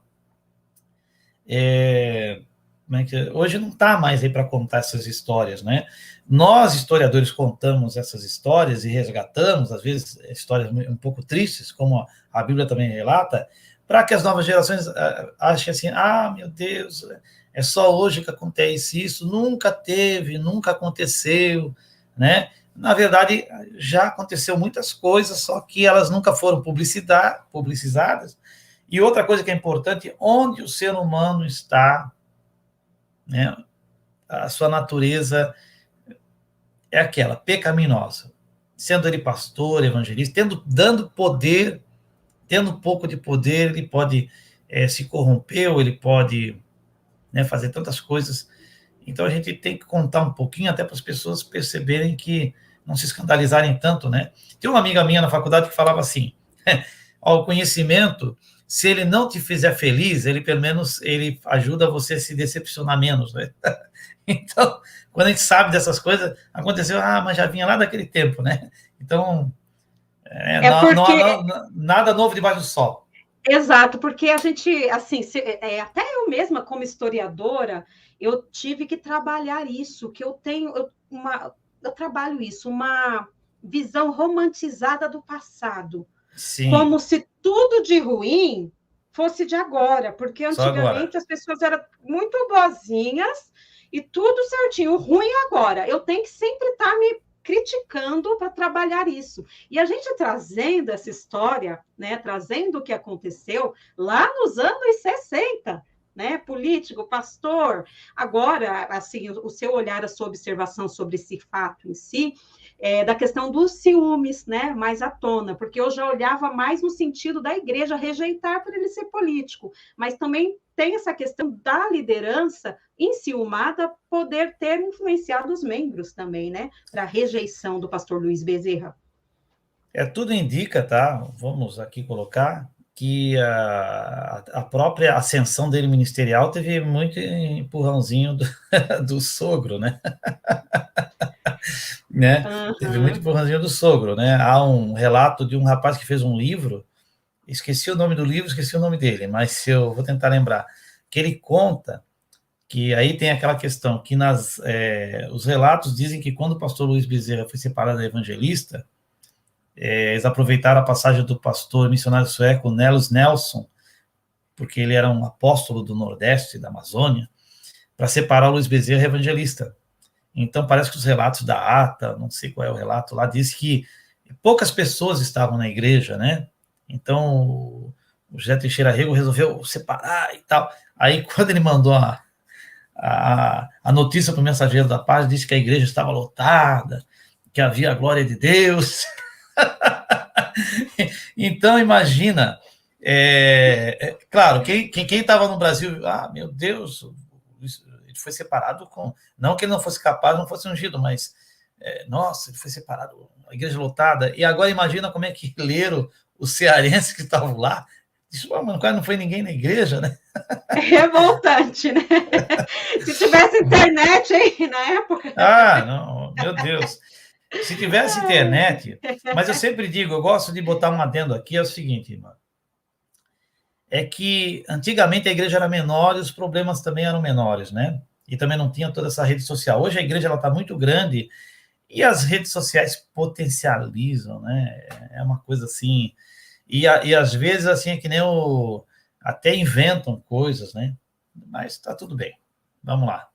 hoje não está mais aí para contar essas histórias, né? Nós, historiadores, contamos essas histórias e resgatamos, às vezes, histórias um pouco tristes, como a Bíblia também relata, para que as novas gerações achem assim, meu Deus, é só hoje que acontece isso, nunca teve, nunca aconteceu, né? Na verdade, já aconteceu muitas coisas, só que elas nunca foram publicizadas. E outra coisa que é importante, onde o ser humano está, né, a sua natureza é aquela, pecaminosa. sendo ele pastor, evangelista, dando poder, tendo um pouco de poder, ele pode se corromper, ou ele pode, né, fazer tantas coisas. Então a gente tem que contar um pouquinho, até para as pessoas perceberem que não se escandalizarem tanto, né? Tem uma amiga minha na faculdade que falava assim, o conhecimento, se ele não te fizer feliz, ele pelo menos ele ajuda você a se decepcionar menos, né? Então, quando a gente sabe dessas coisas, aconteceu, mas já vinha lá daquele tempo, né? Então, não há nada novo debaixo do sol. Exato, porque a gente, assim, até eu mesma, como historiadora, eu tive que trabalhar isso, que eu tenho eu trabalho isso, uma visão romantizada do passado. Sim. Como se tudo de ruim fosse de agora, porque antigamente as pessoas eram muito boazinhas e tudo certinho. O ruim é agora. Eu tenho que sempre estar me criticando para trabalhar isso. E a gente trazendo essa história, né, trazendo o que aconteceu lá nos anos 60, né, político, pastor, agora, assim, o seu olhar, a sua observação sobre esse fato em si, da questão dos ciúmes, né, mais à tona, porque eu já olhava mais no sentido da igreja rejeitar por ele ser político, mas também tem essa questão da liderança enciumada poder ter influenciado os membros também, né, para a rejeição do pastor Luiz Bezerra. Tudo indica, tá? Vamos aqui colocar que a própria ascensão dele ministerial teve muito empurrãozinho do sogro, né? Né? Uhum. Teve muito empurrãozinho do sogro, né? Há um relato de um rapaz que fez um livro, esqueci o nome do livro, esqueci o nome dele, mas eu vou tentar lembrar, que ele conta que aí tem aquela questão que os relatos dizem que quando o pastor Luiz Bezerra foi separado da evangelista, eles aproveitaram a passagem do pastor missionário sueco Nels Nelson, porque ele era um apóstolo do Nordeste, da Amazônia, para separar o Luiz Bezerra evangelista. Então, parece que os relatos da ata, não sei qual é o relato lá, diz que poucas pessoas estavam na igreja, né? Então, o José Teixeira Rego resolveu separar e tal. Aí, quando ele mandou a notícia para o mensageiro da paz, disse que a igreja estava lotada, que havia a glória de Deus. Então, imagina, claro, quem estava no Brasil, meu Deus, ele foi separado não que ele não fosse capaz, não fosse ungido, mas, nossa, ele foi separado, a igreja lotada, e agora imagina como é que leram os cearenses que estavam lá, disse, mas quase não foi ninguém na igreja, né? É revoltante, né? Se tivesse internet aí na época... não, meu Deus... Se tivesse internet, mas eu sempre digo, eu gosto de botar um adendo aqui, é o seguinte, irmã, é que antigamente a igreja era menor e os problemas também eram menores, né? E também não tinha toda essa rede social. Hoje a igreja está muito grande e as redes sociais potencializam, né? É uma coisa assim, e às vezes assim é que nem até inventam coisas, né? Mas está tudo bem, vamos lá.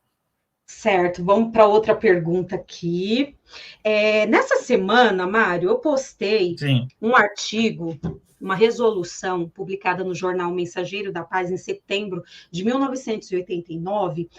Certo, vamos para outra pergunta aqui. Nessa semana, Mário, eu postei um artigo, uma resolução publicada no jornal Mensageiro da Paz em setembro de 1989,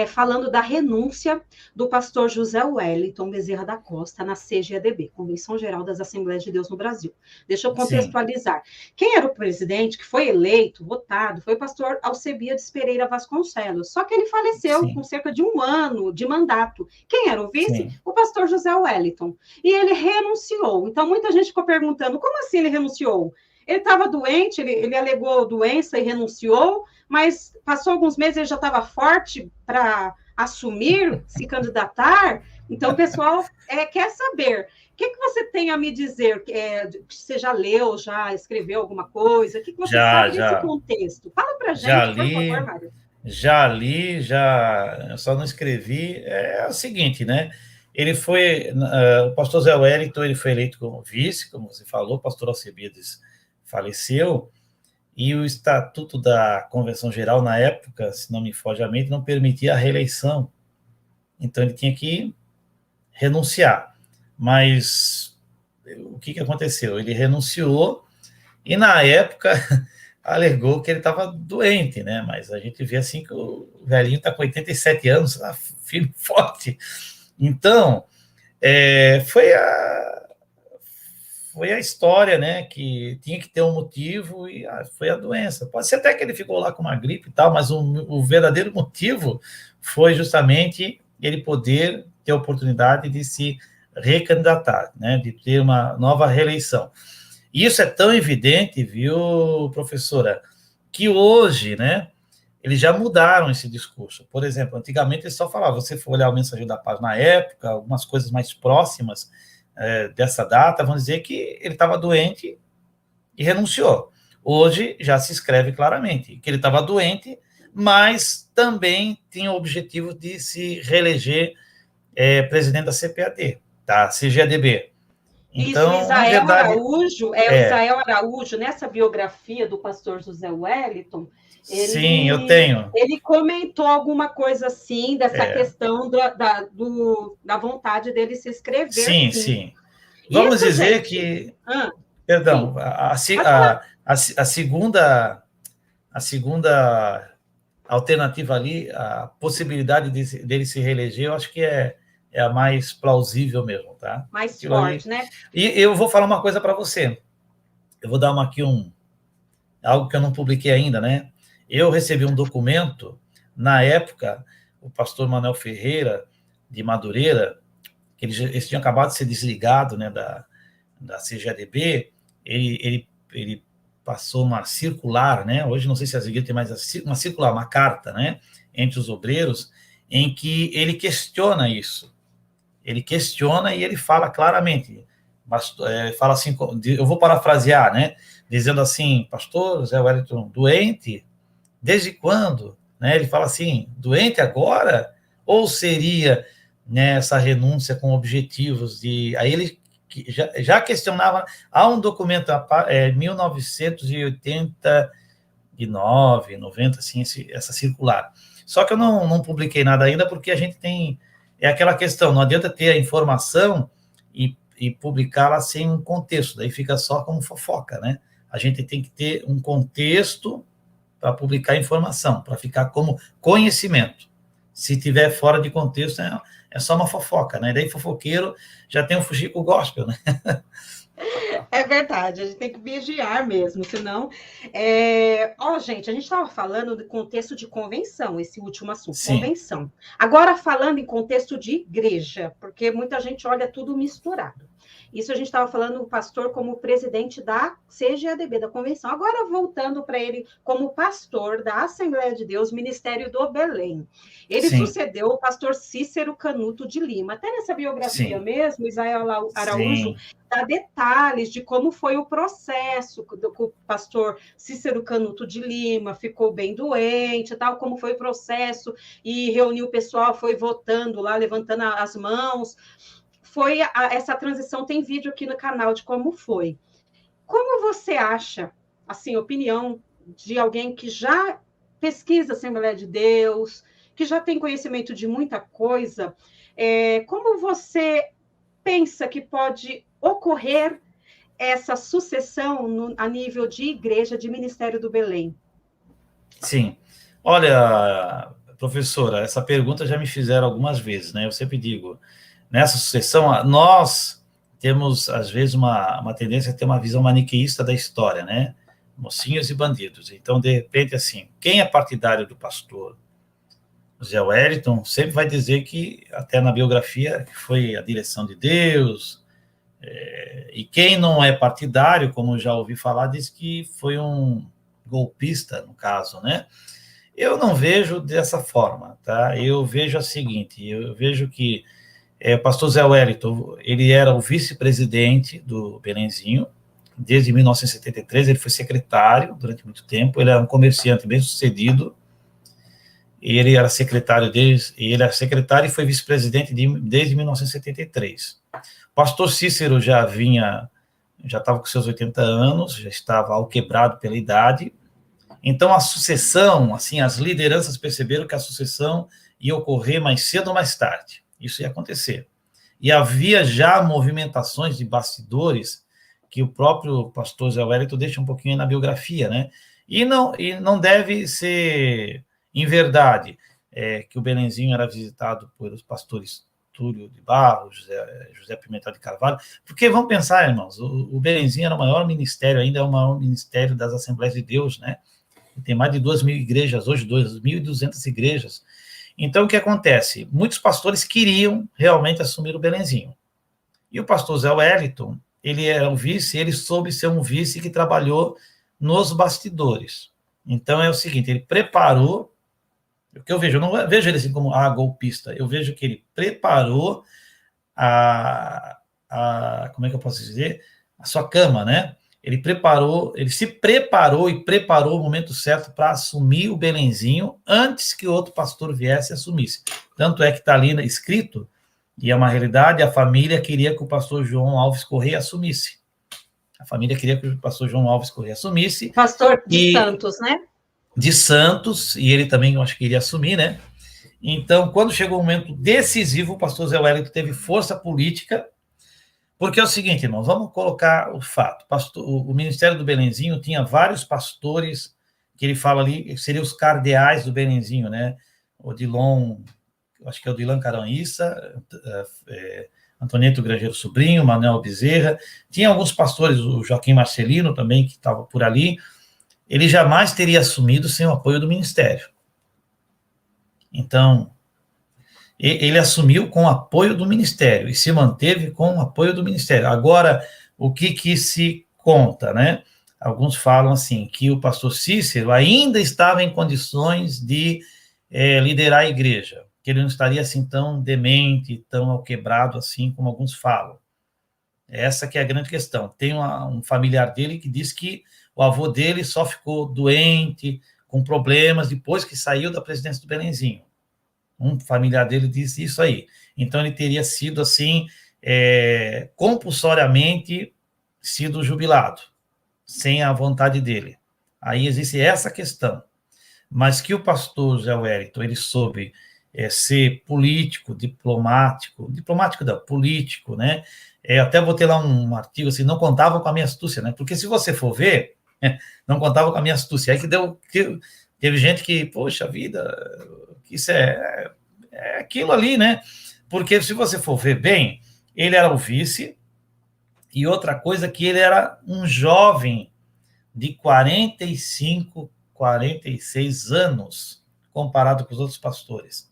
falando da renúncia do pastor José Wellington Bezerra da Costa na CGADB, Convenção Geral das Assembleias de Deus no Brasil. Deixa eu contextualizar. Quem era o presidente que foi eleito, votado, foi o pastor Alcebiades Pereira Vasconcelos, só que ele faleceu com cerca de 1 ano de mandato. Quem era o vice? O pastor José Wellington. E ele renunciou. Então, muita gente ficou perguntando, como assim ele renunciou? Ele estava doente, ele alegou doença e renunciou, mas passou alguns meses, ele já estava forte para assumir, se candidatar. Então, o pessoal quer saber. O que você tem a me dizer? Você já leu, já escreveu alguma coisa? O que você sabe desse contexto? Fala para a gente, por favor, Mário. Já li, eu só não escrevi. É o seguinte, né? Ele foi, o pastor Zé Wellington, ele foi eleito como vice, como você falou, o pastor Alcebiades faleceu, e o estatuto da Convenção Geral, na época, se não me foge a mente, não permitia a reeleição. Então, ele tinha que renunciar. Mas o que aconteceu? Ele renunciou e, na época, alegou que ele estava doente, né? Mas a gente vê assim que o velhinho está com 87 anos, tá firme e forte. Então, Foi a história, né, que tinha que ter um motivo e foi a doença. Pode ser até que ele ficou lá com uma gripe e tal, mas o verdadeiro motivo foi justamente ele poder ter a oportunidade de se recandidatar, né, de ter uma nova reeleição. E isso é tão evidente, viu, professora, que hoje, né, eles já mudaram esse discurso. Por exemplo, antigamente eles só falavam, você for olhar o Mensageiro da Paz na época, algumas coisas mais próximas dessa data, vão dizer que ele estava doente e renunciou. Hoje já se escreve claramente que ele estava doente, mas também tinha o objetivo de se reeleger presidente da CPAD, da CGADB. Então, isso, na verdade, o Israel Araújo, nessa biografia do pastor José Wellington, sim, eu tenho. Ele comentou alguma coisa assim, dessa questão da vontade dele se inscrever. Sim, sim. Vamos isso, dizer gente... que... perdão, a segunda alternativa ali, a possibilidade dele se reeleger, eu acho que é a mais plausível mesmo, tá? Mais forte, né? E eu vou falar uma coisa para você. Eu vou dar algo que eu não publiquei ainda, né? Eu recebi um documento, na época, o pastor Manuel Ferreira, de Madureira, que eles tinham acabado de ser desligado, né, da CGADB, ele passou uma circular, né? Hoje não sei se as igrejas têm mais uma circular, uma carta, né, entre os obreiros, em que ele questiona isso. Ele questiona e ele fala claramente, fala assim, eu vou parafrasear, né, dizendo assim, pastor José Wellington, doente? Desde quando? Né? Ele fala assim, doente agora? Ou seria, né, essa renúncia com objetivos de... Aí ele já questionava, há um documento, 1989, 90, assim, essa circular. Só que eu não publiquei nada ainda, porque a gente tem... É aquela questão, não adianta ter a informação e publicá-la sem um contexto, daí fica só como fofoca, né? A gente tem que ter um contexto para publicar informação, para ficar como conhecimento. Se tiver fora de contexto, é só uma fofoca, né? Daí fofoqueiro já tem um fuxico gospel, né? É verdade, a gente tem que vigiar mesmo, senão... gente, a gente estava falando do contexto de convenção, esse último assunto, sim, convenção. Agora, falando em contexto de igreja, porque muita gente olha tudo misturado. Isso a gente estava falando do pastor como presidente da CGADB, da convenção. Agora, voltando para ele como pastor da Assembleia de Deus, Ministério do Belém. Ele sucedeu o pastor Cícero Canuto de Lima. Até nessa biografia mesmo, Israel Araújo dá detalhes de como foi o processo do o pastor Cícero Canuto de Lima, ficou bem doente, tal, como foi o processo, e reuniu o pessoal, foi votando lá, levantando as mãos. Essa transição, tem vídeo aqui no canal de como foi. Como você acha, assim, opinião de alguém que já pesquisa a Assembleia de Deus, que já tem conhecimento de muita coisa, como você pensa que pode ocorrer essa sucessão a nível de igreja, de Ministério do Belém? Sim. Olha, professora, essa pergunta já me fizeram algumas vezes, né? Eu sempre digo, nessa sucessão, nós temos, às vezes, uma tendência a ter uma visão maniqueísta da história, né? Mocinhos e bandidos. Então, de repente, assim, quem é partidário do pastor José Wellington sempre vai dizer que, até na biografia, que foi a direção de Deus, e quem não é partidário, como já ouvi falar, diz que foi um golpista, no caso, né? Eu não vejo dessa forma, tá? Eu vejo a seguinte, eu vejo que o pastor Zé Wellington, ele era o vice-presidente do Belenzinho, desde 1973, ele foi secretário durante muito tempo, ele era um comerciante bem-sucedido, ele era secretário e foi vice-presidente desde 1973. O pastor Cícero já estava com seus 80 anos, já estava alquebrado pela idade, então a sucessão, assim, as lideranças perceberam que a sucessão ia ocorrer mais cedo ou mais tarde. Isso ia acontecer. E havia já movimentações de bastidores que o próprio pastor Zé Wellington deixa um pouquinho na biografia, né? E não deve ser em verdade que o Belenzinho era visitado pelos pastores Túlio de Barros, José Pimentel de Carvalho, porque vamos pensar, irmãos, o Belenzinho era o maior ministério, ainda é o maior ministério das Assembleias de Deus, né? Tem mais de 2.000 igrejas, hoje 2.200 igrejas. Então, o que acontece? Muitos pastores queriam realmente assumir o Belenzinho. E o pastor Zé Wellington, ele era um vice, ele soube ser um vice que trabalhou nos bastidores. Então, é o seguinte, ele preparou, o que eu vejo, eu não vejo ele assim como golpista, eu vejo que ele preparou como é que eu posso dizer? A sua cama, né? Ele se preparou e preparou o momento certo para assumir o Belenzinho antes que outro pastor viesse e assumisse. Tanto é que está ali escrito, e é uma realidade, a família queria que o pastor João Alves Correia assumisse. A família queria que o pastor João Alves Correia assumisse. Pastor de Santos, né? De Santos, e ele também, eu acho que iria assumir, né? Então, quando chegou o momento decisivo, o pastor Zé Wellington teve força política. Porque é o seguinte, irmãos, vamos colocar o fato. O Ministério do Belenzinho tinha vários pastores, que ele fala ali, que seriam os cardeais do Belenzinho, né? Odilon, acho que é Odilon Caranhissa, Antonieto Grangeiro Sobrinho, Manuel Bezerra. Tinha alguns pastores, o Joaquim Marcelino também, que estava por ali. Ele jamais teria assumido sem o apoio do ministério. Então, ele assumiu com o apoio do ministério e se manteve com o apoio do ministério. Agora, o que se conta, né? Alguns falam assim, que o pastor Cícero ainda estava em condições de liderar a igreja, que ele não estaria assim tão demente, tão alquebrado assim como alguns falam. Essa que é a grande questão. Tem um familiar dele que diz que o avô dele só ficou doente, com problemas, depois que saiu da presidência do Belenzinho. Um familiar dele disse isso aí. Então, ele teria sido, assim, compulsoriamente sido jubilado, sem a vontade dele. Aí existe essa questão. Mas que o pastor Zé Wellington, ele soube ser político, diplomático não, político, né? Até botei lá um artigo assim, não contava com a minha astúcia, né? Porque se você for ver, não contava com a minha astúcia. Aí teve gente que, poxa vida, isso é aquilo ali, né? Porque se você for ver bem, ele era o vice, e outra coisa que ele era um jovem de 45, 46 anos, comparado com os outros pastores.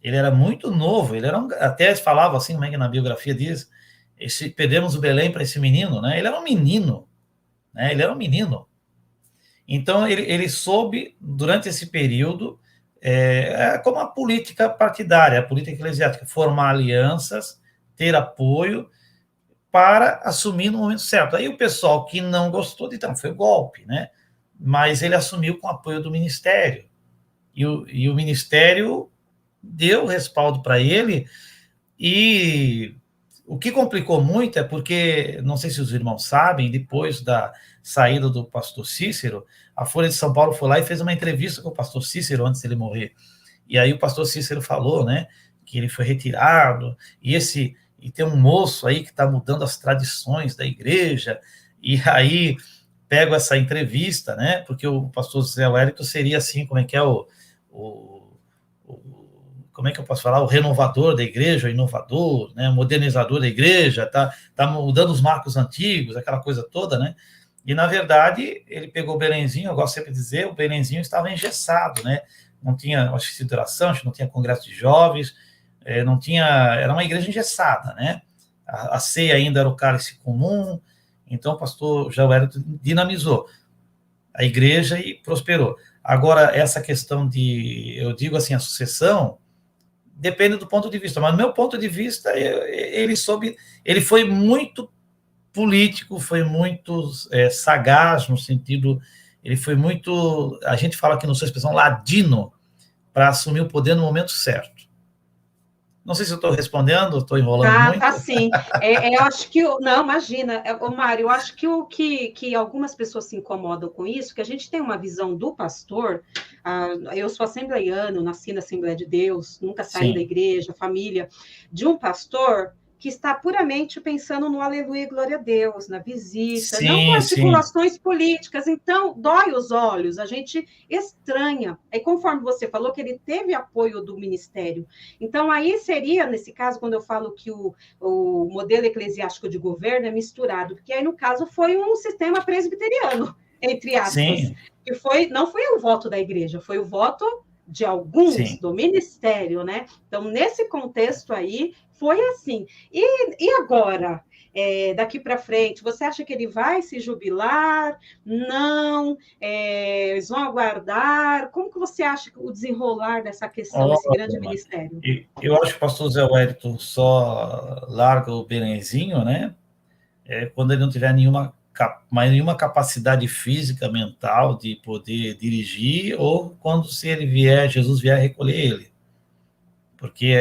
Ele era muito novo, ele era até falava assim, como é que na biografia diz, perdemos o Belém para esse menino, né? Ele era um menino, né? Ele era um menino. Então, ele soube, durante esse período, como a política partidária, a política eclesiástica, formar alianças, ter apoio para assumir no momento certo. Aí o pessoal que não gostou, então, foi golpe, né? Mas ele assumiu com apoio do ministério. E o ministério deu respaldo para ele, e o que complicou muito é porque, não sei se os irmãos sabem, depois da saída do pastor Cícero, a Folha de São Paulo foi lá e fez uma entrevista com o pastor Cícero antes dele morrer. E aí o pastor Cícero falou, né, que ele foi retirado, e tem um moço aí que está mudando as tradições da igreja, e aí pego essa entrevista, né, porque o pastor Zé Wellington seria assim, como é que é como é que eu posso falar? O renovador da igreja, o inovador, né? O modernizador da igreja, tá mudando os marcos antigos, aquela coisa toda, né? E, na verdade, ele pegou o Belenzinho, eu gosto sempre de dizer, o Belenzinho estava engessado, né? Não tinha consideração, não tinha congresso de jovens, não tinha... Era uma igreja engessada, né? A ceia ainda era o cálice comum, então o pastor Zé Wellington dinamizou a igreja e prosperou. Agora, essa questão eu digo assim, a sucessão, depende do ponto de vista, mas do meu ponto de vista, ele foi muito político, foi muito sagaz, no sentido, ele foi muito, a gente fala aqui na sua expressão, ladino, para assumir o poder no momento certo. Não sei se eu estou respondendo, estou enrolando muito. Tá sim. Eu acho que... Não, imagina, Mário, eu acho que algumas pessoas se incomodam com isso, que a gente tem uma visão do pastor, eu sou assembleiano, nasci na Assembleia de Deus, nunca saí da igreja, família, de um pastor que está puramente pensando no aleluia e glória a Deus, na visita, não com Sim, sim. articulações políticas. Então, dói os olhos, a gente estranha. Aí, conforme você falou, que ele teve apoio do ministério. Então, aí seria, nesse caso, quando eu falo que o modelo eclesiástico de governo é misturado, porque aí, no caso, foi um sistema presbiteriano, entre aspas, Sim, que não foi o voto da igreja, foi o voto de alguns, sim. do ministério, né? Então, nesse contexto aí, foi assim. E agora, daqui para frente, você acha que ele vai se jubilar? Não? Eles vão aguardar? Como que você acha o desenrolar dessa questão, esse grande Olha, ministério? eu acho que o pastor Zé Wellington só larga o Belenzinho, né? Quando ele não tiver nenhuma capacidade física, mental de poder dirigir, ou quando se ele vier, Jesus vier recolher ele. Porque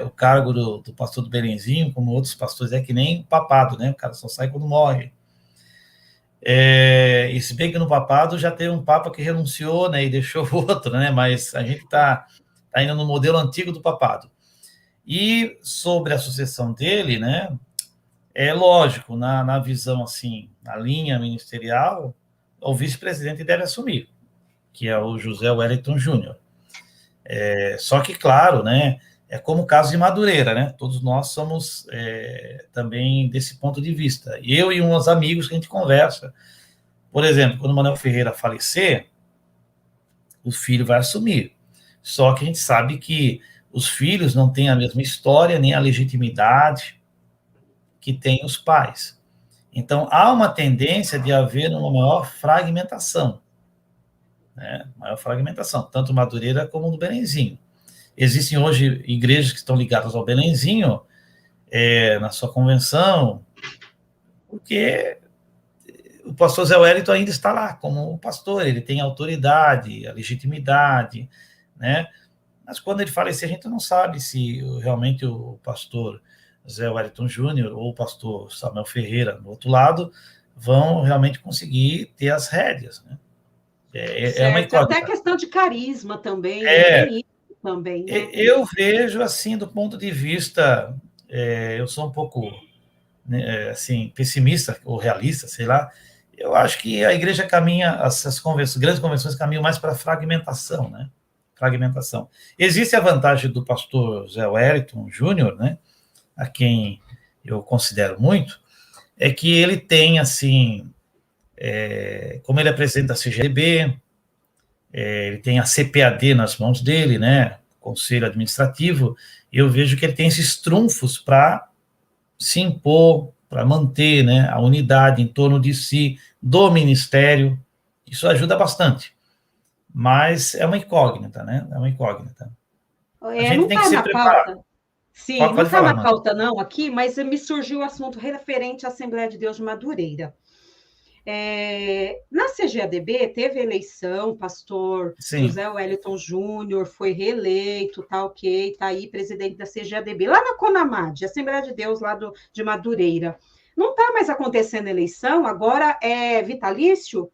o cargo do pastor do Belenzinho, como outros pastores, é que nem papado, né? O cara só sai quando morre. E se bem que no papado já teve um papa que renunciou, né, e deixou o outro, né? Mas a gente está indo no modelo antigo do papado. E sobre a sucessão dele, né? É lógico, na visão assim, na linha ministerial, o vice-presidente deve assumir, que é o José Wellington Júnior. Só que, claro, né? É como o caso de Madureira, né? Todos nós somos também desse ponto de vista. Eu e uns amigos que a gente conversa. Por exemplo, quando o Manuel Ferreira falecer, o filho vai assumir. Só que a gente sabe que os filhos não têm a mesma história, nem a legitimidade que têm os pais. Então, há uma tendência de haver uma maior fragmentação, né? Maior fragmentação, tanto Madureira como no Belenzinho. Existem hoje igrejas que estão ligadas ao Belenzinho, na sua convenção, porque o pastor Zé Wellington ainda está lá como pastor, ele tem a autoridade, a legitimidade, né? Mas quando ele falecer, a gente não sabe se realmente o pastor Zé Wellington Júnior ou o pastor Samuel Ferreira, do outro lado, vão realmente conseguir ter as rédeas, né? É uma Certo, até incógnita. questão de carisma também, né? É, Tem isso também, né? eu vejo assim, do ponto de vista, eu sou um pouco, né, assim, pessimista ou realista, sei lá. Eu acho que a igreja caminha, essas grandes convenções caminham mais para a fragmentação, né? Fragmentação. Existe a vantagem do pastor Zé Wellington Júnior, né? A quem eu considero muito, é que ele tem, assim, como ele é presidente da CGB, ele tem a CPAD nas mãos dele, né? Conselho Administrativo, e eu vejo que ele tem esses trunfos para se impor, para manter, né, a unidade em torno de si, do ministério. Isso ajuda bastante. Mas é uma incógnita, né? É uma incógnita. A gente Não tem que está se na preparar. pauta. Sim, não Pode está falar, na mano. pauta não aqui, mas me surgiu o assunto referente à Assembleia de Deus de Madureira. Na CGADB teve eleição, o pastor Sim, José Wellington Júnior foi reeleito, tá ok, tá aí presidente da CGADB, lá na Conamad, Assembleia de Deus lá de Madureira. Não está mais acontecendo eleição, agora é vitalício,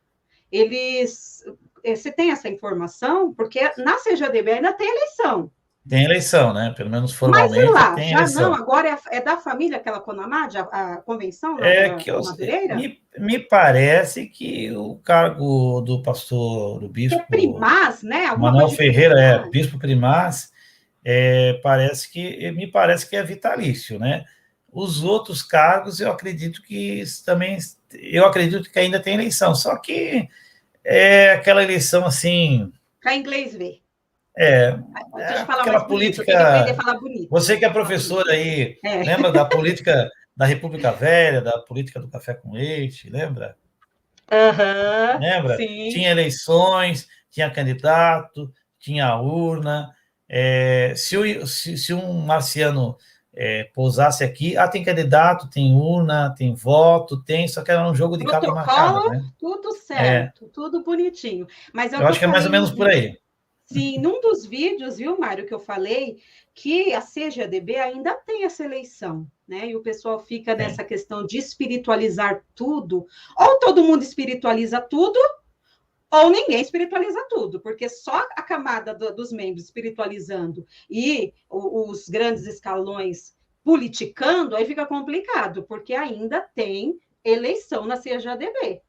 você tem essa informação? Porque na CGADB ainda tem eleição. tem eleição, né? Pelo menos Mas e formalmente lá? tem Já não, eleição. agora é da família aquela Conamad, a convenção lá É da que Madureira? me parece que o cargo do pastor, do Que é bispo primaz, né? Alguma Manuel coisa de Ferreira, primaz. bispo primaz, me parece que é vitalício, né? Os outros cargos eu acredito que também, eu acredito que ainda tem eleição, só que é aquela eleição assim, Para inglês ver. é, Deixa eu te falar aquela mais bonito. Eu tenho que aprender a política. falar bonito. Você que é Falar professor bonito. aí, É. lembra da política da República Velha, da política do café com leite, lembra? Aham, Lembra? sim. Tinha eleições, tinha candidato, tinha urna. Se um marciano pousasse aqui, tem candidato, tem urna, tem voto, só que era um jogo de cartas marcadas, Protocolo, né? tudo É, certo, tudo bonitinho. Mas é o eu que eu acho que é mais falei ou menos por aí. sim, num dos vídeos, viu, Mário, que eu falei que a CGADB ainda tem essa eleição, né? E o pessoal fica Tem. nessa questão de espiritualizar tudo, ou todo mundo espiritualiza tudo, ou ninguém espiritualiza tudo, porque só a camada dos membros espiritualizando e os grandes escalões politicando, aí fica complicado, porque ainda tem eleição na CGADB.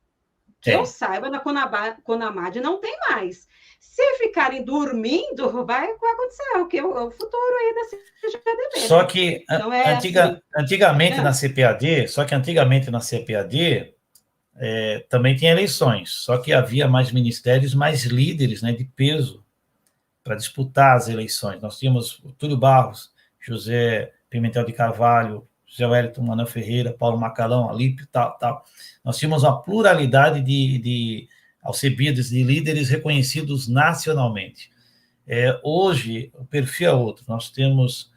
Que eu saiba, na Conamad não tem mais. Se ficarem dormindo, vai acontecer o futuro aí da CGADB. Só que então, antigamente na CPAD, também tinha eleições, só que havia mais ministérios, mais líderes, né, de peso para disputar as eleições. Nós tínhamos o Túlio Barros, José Pimentel de Carvalho, José Wellington Manuel Ferreira, Paulo Macalão, Alípio, tal. Nós tínhamos uma pluralidade de Alcebiades, de líderes reconhecidos nacionalmente. Hoje, o perfil é outro. Nós temos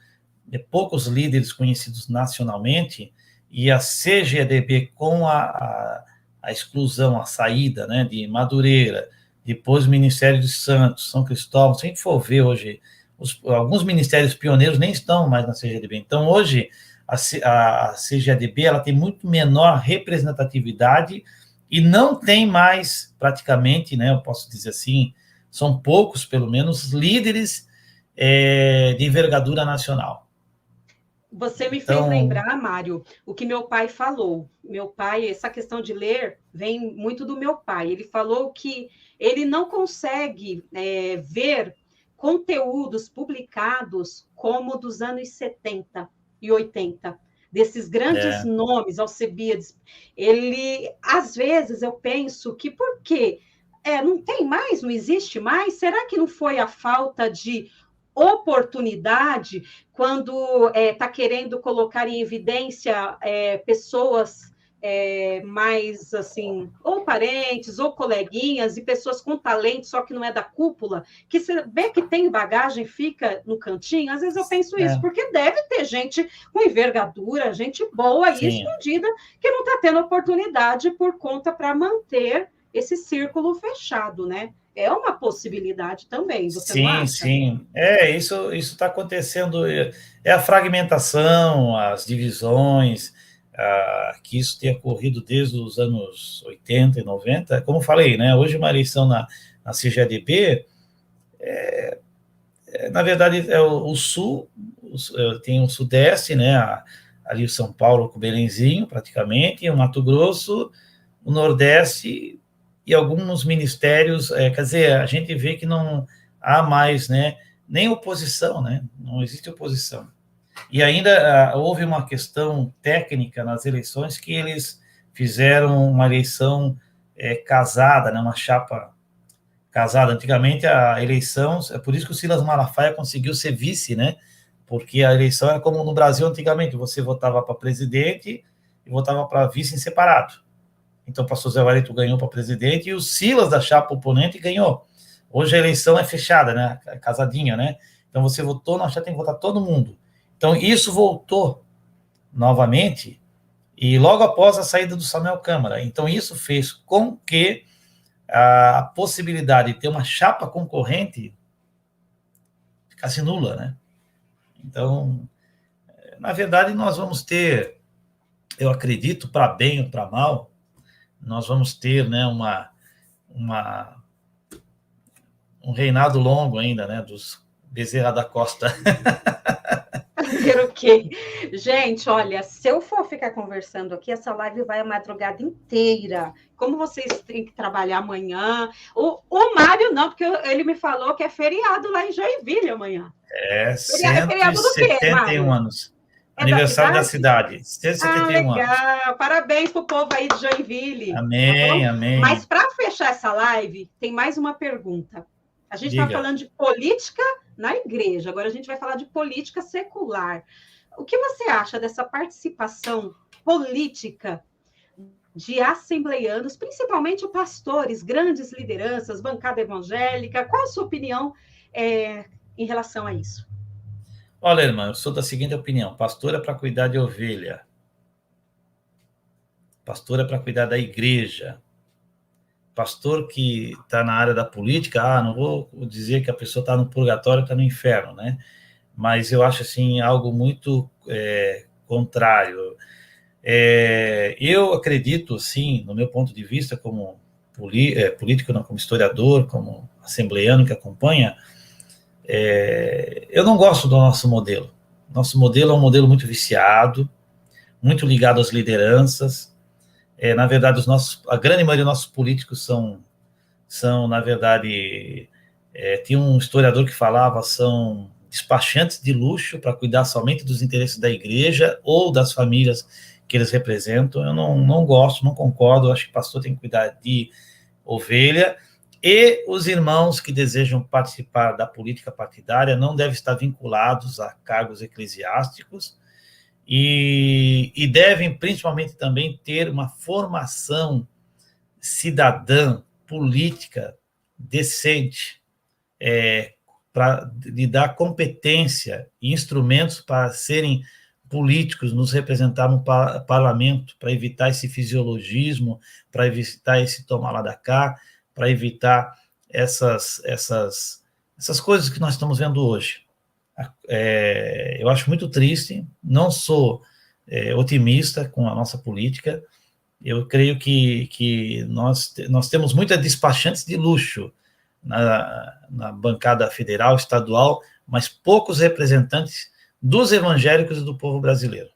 poucos líderes conhecidos nacionalmente e a CGADB, com a exclusão, a saída, né, de Madureira, depois o Ministério de Santos, São Cristóvão, se a gente for ver hoje, alguns ministérios pioneiros nem estão mais na CGADB. Então, hoje, a CGADB ela tem muito menor representatividade e não tem mais, praticamente, né, eu posso dizer assim, são poucos, pelo menos, líderes de envergadura nacional. Você me fez lembrar, Mário, o que meu pai falou. Meu pai, essa questão de ler vem muito do meu pai. Ele falou que ele não consegue ver conteúdos publicados como dos anos 70 e 80, desses grandes nomes, Alcebiades. Ele, às vezes, eu penso que por quê? Não tem mais, não existe mais? Será que não foi a falta de oportunidade quando está querendo colocar em evidência pessoas mais assim, ou parentes, ou coleguinhas, e pessoas com talento, só que não é da cúpula, que você vê que tem bagagem, fica no cantinho? Às vezes eu penso isso, porque deve ter gente com envergadura, gente boa e escondida, que não está tendo oportunidade por conta para manter esse círculo fechado, né? É uma possibilidade também, você não acha? Sim. Isso está acontecendo. A fragmentação, as divisões, que isso tem ocorrido desde os anos 80 e 90. Como falei, né? Hoje uma eleição na CGADB, na verdade, o Sul, tem o Sudeste, né? Ali o São Paulo com o Belenzinho, praticamente, o Mato Grosso, o Nordeste e alguns ministérios, quer dizer, a gente vê que não há mais, né, nem oposição, né, não existe oposição. E ainda houve uma questão técnica nas eleições que eles fizeram uma eleição casada, né, uma chapa casada. Antigamente a eleição, é por isso que o Silas Malafaia conseguiu ser vice, né, porque a eleição era como no Brasil antigamente, você votava para presidente e votava para vice em separado. Então, o pastor Zé Wellington ganhou para presidente e o Silas da chapa oponente ganhou. Hoje a eleição é fechada, né? Casadinha, né? Então, você votou, nós já tem que votar todo mundo. Então, isso voltou novamente e logo após a saída do Samuel Câmara. Então, isso fez com que a possibilidade de ter uma chapa concorrente ficasse nula, né? Então, na verdade, nós vamos ter, eu acredito, para bem ou para mal, nós vamos ter, né, um reinado longo ainda, né, dos Bezerra da Costa. Ter o quê? Gente, olha, se eu for ficar conversando aqui, essa live vai a madrugada inteira. Como vocês têm que trabalhar amanhã? O Mário não, porque ele me falou que é feriado lá em Joinville amanhã. 171 anos. Aniversário da cidade. 171 legal. Anos. Parabéns para o povo aí de Joinville. Amém, tá amém. Mas para fechar essa live, tem mais uma pergunta. A gente está falando de política na igreja, agora a gente vai falar de política secular. O que você acha dessa participação política de assembleianos, principalmente pastores, grandes lideranças, bancada evangélica? Qual a sua opinião em relação a isso? Olha, irmã, eu sou da seguinte opinião: pastor é para cuidar de ovelha, pastor é para cuidar da igreja. Pastor que está na área da política, não vou dizer que a pessoa está no purgatório, está no inferno, né? Mas eu acho, assim, algo muito contrário. Eu acredito, sim, no meu ponto de vista, como político, não, como historiador, como assembleiano que acompanha, eu não gosto do nosso modelo. Nosso modelo é um modelo muito viciado, muito ligado às lideranças. Na verdade, a grande maioria dos nossos políticos são na verdade, tinha um historiador que falava, são despachantes de luxo para cuidar somente dos interesses da igreja ou das famílias que eles representam. Eu não gosto, não concordo, acho que o pastor tem que cuidar de ovelha, e os irmãos que desejam participar da política partidária não devem estar vinculados a cargos eclesiásticos e devem, principalmente, também ter uma formação cidadã, política, decente, para lhe dar competência e instrumentos para serem políticos, nos representar no parlamento, para evitar esse fisiologismo, para evitar esse tomar lá da cá, para evitar essas coisas que nós estamos vendo hoje. Eu acho muito triste, não sou otimista com a nossa política. Eu creio que nós temos muitas despachantes de luxo na bancada federal, estadual, mas poucos representantes dos evangélicos e do povo brasileiro.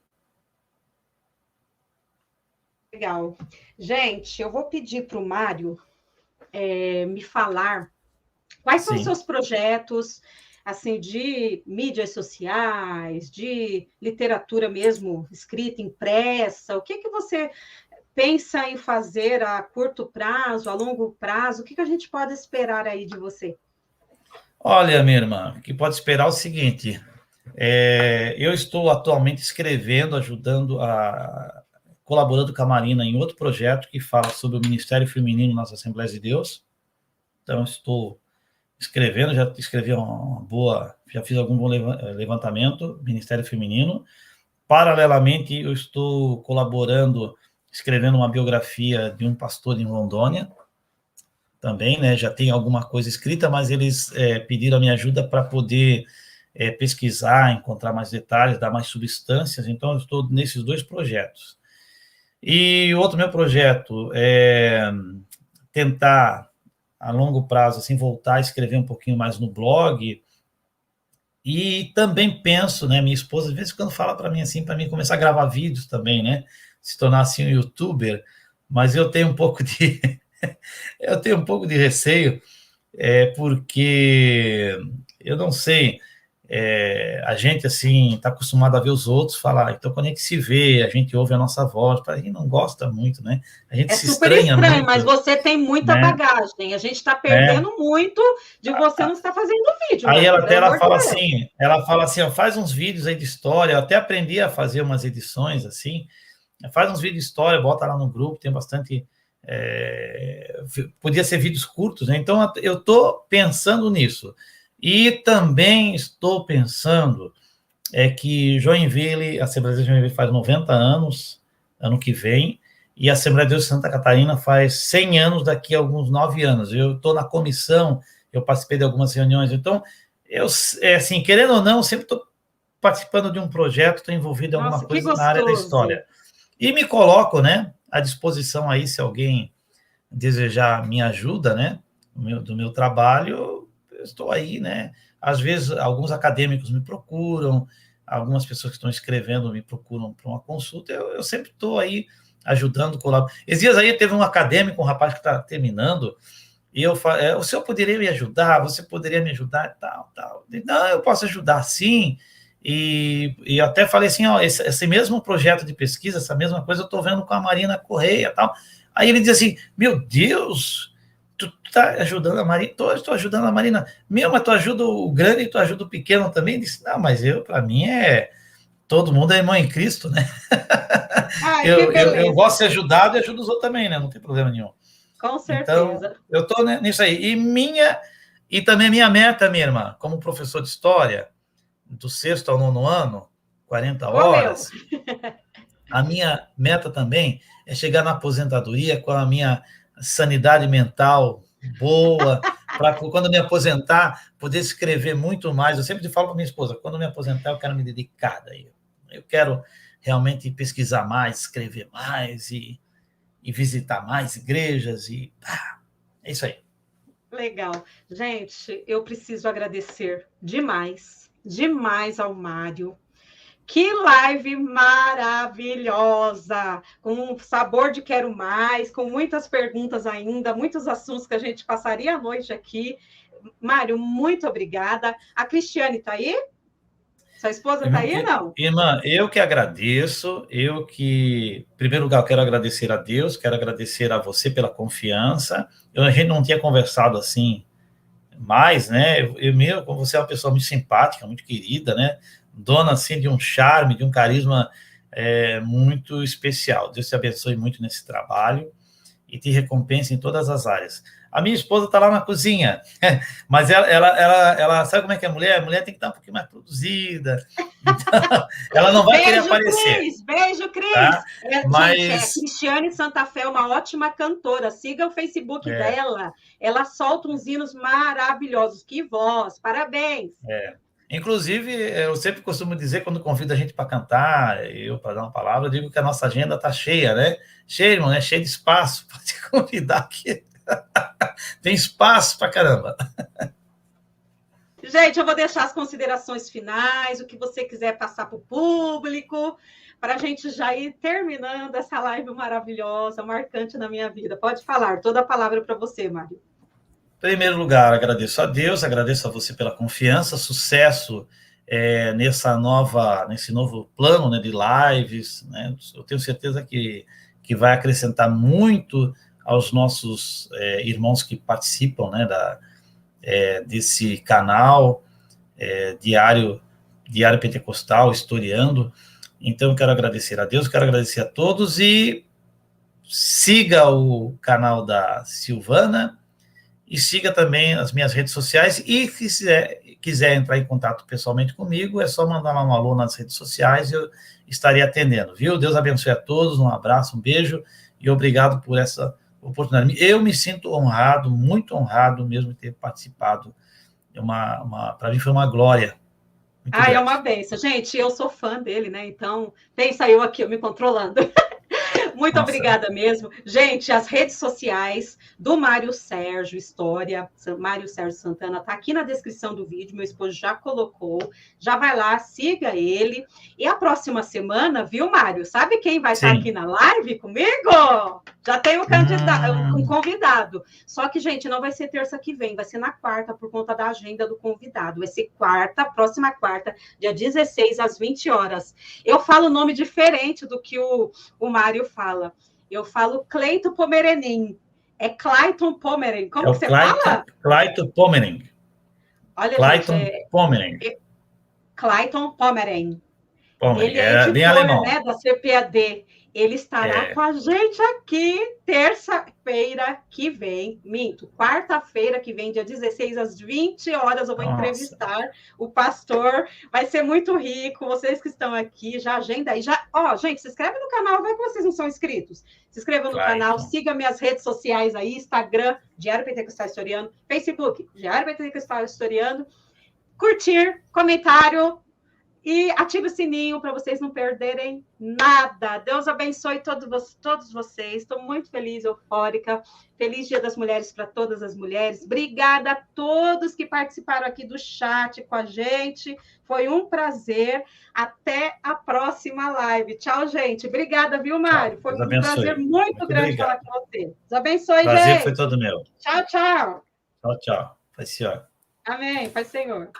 Legal. Gente, eu vou pedir para o Mário me falar quais são os seus projetos, assim, de mídias sociais, de literatura mesmo, escrita, impressa. O que você pensa em fazer a curto prazo, a longo prazo? O que a gente pode esperar aí de você? Olha, minha irmã, o que pode esperar é o seguinte: eu estou atualmente escrevendo, colaborando com a Marina em outro projeto que fala sobre o Ministério Feminino nas Assembleias de Deus. Então, estou escrevendo, já escrevi já fiz algum bom levantamento, Ministério Feminino. Paralelamente, eu estou colaborando, escrevendo uma biografia de um pastor em Rondônia, também, né? Já tem alguma coisa escrita, mas eles pediram a minha ajuda para poder pesquisar, encontrar mais detalhes, dar mais substâncias. Então, eu estou nesses 2 projetos. E outro meu projeto é tentar, a longo prazo, assim, voltar a escrever um pouquinho mais no blog. E também penso, né, minha esposa, às vezes, quando fala para mim, assim, para mim começar a gravar vídeos também, né, se tornar, assim, um youtuber, mas eu tenho um pouco de receio, porque eu não sei, a gente, assim, está acostumado a ver os outros falar, então quando a gente se vê, a gente ouve a nossa voz, a gente não gosta muito, né? A gente se estranha super estranho, muito, mas você tem muita, né, bagagem, a gente está perdendo muito de você não estar fazendo vídeo. Aí né? ela fala assim, ó, faz uns vídeos aí de história, eu até aprendi a fazer umas edições, assim, faz uns vídeos de história, bota lá no grupo, tem bastante... podia ser vídeos curtos, né? Então eu estou pensando nisso. E também estou pensando que Joinville, a Assembleia de Joinville faz 90 anos, ano que vem, e a Assembleia de Deus de Santa Catarina faz 100 anos daqui a alguns 9 anos. Eu estou na comissão, eu participei de algumas reuniões, então, assim, querendo ou não, eu sempre estou participando de um projeto, estou envolvido em alguma coisa na área da história. E me coloco, né, à disposição aí, se alguém desejar minha ajuda, né, do meu trabalho, eu estou aí, né. Às vezes, alguns acadêmicos me procuram, algumas pessoas que estão escrevendo me procuram para uma consulta, eu sempre estou aí ajudando, colaborando. Esses dias aí teve um acadêmico, um rapaz que está terminando, e eu falei, o senhor poderia me ajudar? Você poderia me ajudar? Tal. Não, eu posso ajudar, sim. E até falei assim, ó, esse mesmo projeto de pesquisa, essa mesma coisa, eu estou vendo com a Marina Correia, tal. Aí ele diz assim, meu Deus, tu está ajudando a Marina? Estou ajudando a Marina. Mas tu ajuda o grande e tu ajuda o pequeno também? Ele disse, não, mas para mim, todo mundo é irmão em Cristo, né? Ai, eu gosto de ser ajudado e ajudo os outros também, né? Não tem problema nenhum. Com certeza. Então, eu estou nisso aí. E também minha meta, minha irmã, como professor de história, do 6º ao 9º ano, 40 horas, a minha meta também é chegar na aposentadoria com a minha sanidade mental boa, para quando eu me aposentar, poder escrever muito mais. Eu sempre falo para minha esposa, quando eu me aposentar, eu quero me dedicar daí. Eu quero realmente pesquisar mais, escrever mais e visitar mais igrejas é isso aí. Legal. Gente, eu preciso agradecer demais ao Mário. Que live maravilhosa! Com um sabor de quero mais, com muitas perguntas ainda, muitos assuntos que a gente passaria a noite aqui. Mário, muito obrigada. A Cristiane está aí? Sua esposa está aí ou não? Irmã, eu que agradeço, em primeiro lugar, eu quero agradecer a Deus, quero agradecer a você pela confiança. A gente não tinha conversado assim mais, né? Como você é uma pessoa muito simpática, muito querida, né? Dona, assim, de um charme, de um carisma muito especial. Deus te abençoe muito nesse trabalho e te recompense em todas as áreas. A minha esposa está lá na cozinha, mas ela sabe como é que é a mulher? A mulher tem que estar um pouquinho mais produzida, então, ela não vai querer aparecer. Beijo, Cris! Tá? Mas... Cristiane Santa Fé é uma ótima cantora, siga o Facebook dela, ela solta uns hinos maravilhosos, que voz, parabéns! Inclusive, eu sempre costumo dizer, quando convido a gente para cantar, eu para dar uma palavra, eu digo que a nossa agenda está cheia, né? Cheia, irmão, né? Cheia de espaço para te convidar aqui. Tem espaço para caramba. Gente, eu vou deixar as considerações finais, o que você quiser passar para o público, para a gente já ir terminando essa live maravilhosa, marcante na minha vida. Pode falar, toda a palavra para você, Mário. Em primeiro lugar, agradeço a Deus, agradeço a você pela confiança, sucesso nesse novo plano, né, de lives, né? Eu tenho certeza que vai acrescentar muito aos nossos irmãos que participam, né, desse canal Diário Pentecostal, Historiando. Então, eu quero agradecer a Deus, quero agradecer a todos e siga o canal da Silvana e siga também as minhas redes sociais e se quiser entrar em contato pessoalmente comigo, é só mandar um alô nas redes sociais e eu estarei atendendo, viu? Deus abençoe a todos, um abraço, um beijo e obrigado por essa oportunidade. Eu me sinto honrado, muito honrado mesmo de ter participado. Para mim foi uma glória. É uma benção. Gente, eu sou fã dele, né? Então, pensa eu aqui, eu me controlando. Muito obrigada mesmo. Gente, as redes sociais do Mário Sérgio História, Mário Sérgio Santana, tá aqui na descrição do vídeo, meu esposo já colocou. Já vai lá, siga ele. E a próxima semana, viu, Mário? Sabe quem vai estar aqui na live comigo? Já tem um convidado. Só que, gente, não vai ser terça que vem, vai ser na quarta, por conta da agenda do convidado. Vai ser próxima quarta, dia 16, às 20 horas. Eu falo nome diferente do que o Mário fala. Eu falo Cleito Pomerenin. É Clayton Pomerenin. Como que você fala? Clayton Pomerenin. Olha, Clayton Pomerenin. Clayton Pomerenin. Ele é editor, bem alemão, né, da CPAD. Ele estará com a gente aqui terça-feira que vem, quarta-feira que vem, dia 16, às 20 horas, eu vou entrevistar o pastor. Vai ser muito rico, vocês que estão aqui, já agenda aí. Gente, se inscreve no canal, vai que vocês não são inscritos. Se inscreva no canal, siga minhas redes sociais aí, Instagram, Diário Pentecostal Historiano, Facebook, Diário Pentecostal Historiano, curtir, comentário, e ative o sininho para vocês não perderem nada. Deus abençoe todos vocês. Estou muito feliz, eufórica. Feliz Dia das Mulheres para todas as mulheres. Obrigada a todos que participaram aqui do chat com a gente. Foi um prazer. Até a próxima live. Tchau, gente. Obrigada, viu, Mário? Foi um prazer muito grande falar com você. Deus abençoe, gente. Prazer foi todo meu. Tchau, tchau. Tchau, tchau. Pai Senhor. Amém. Pai Senhor.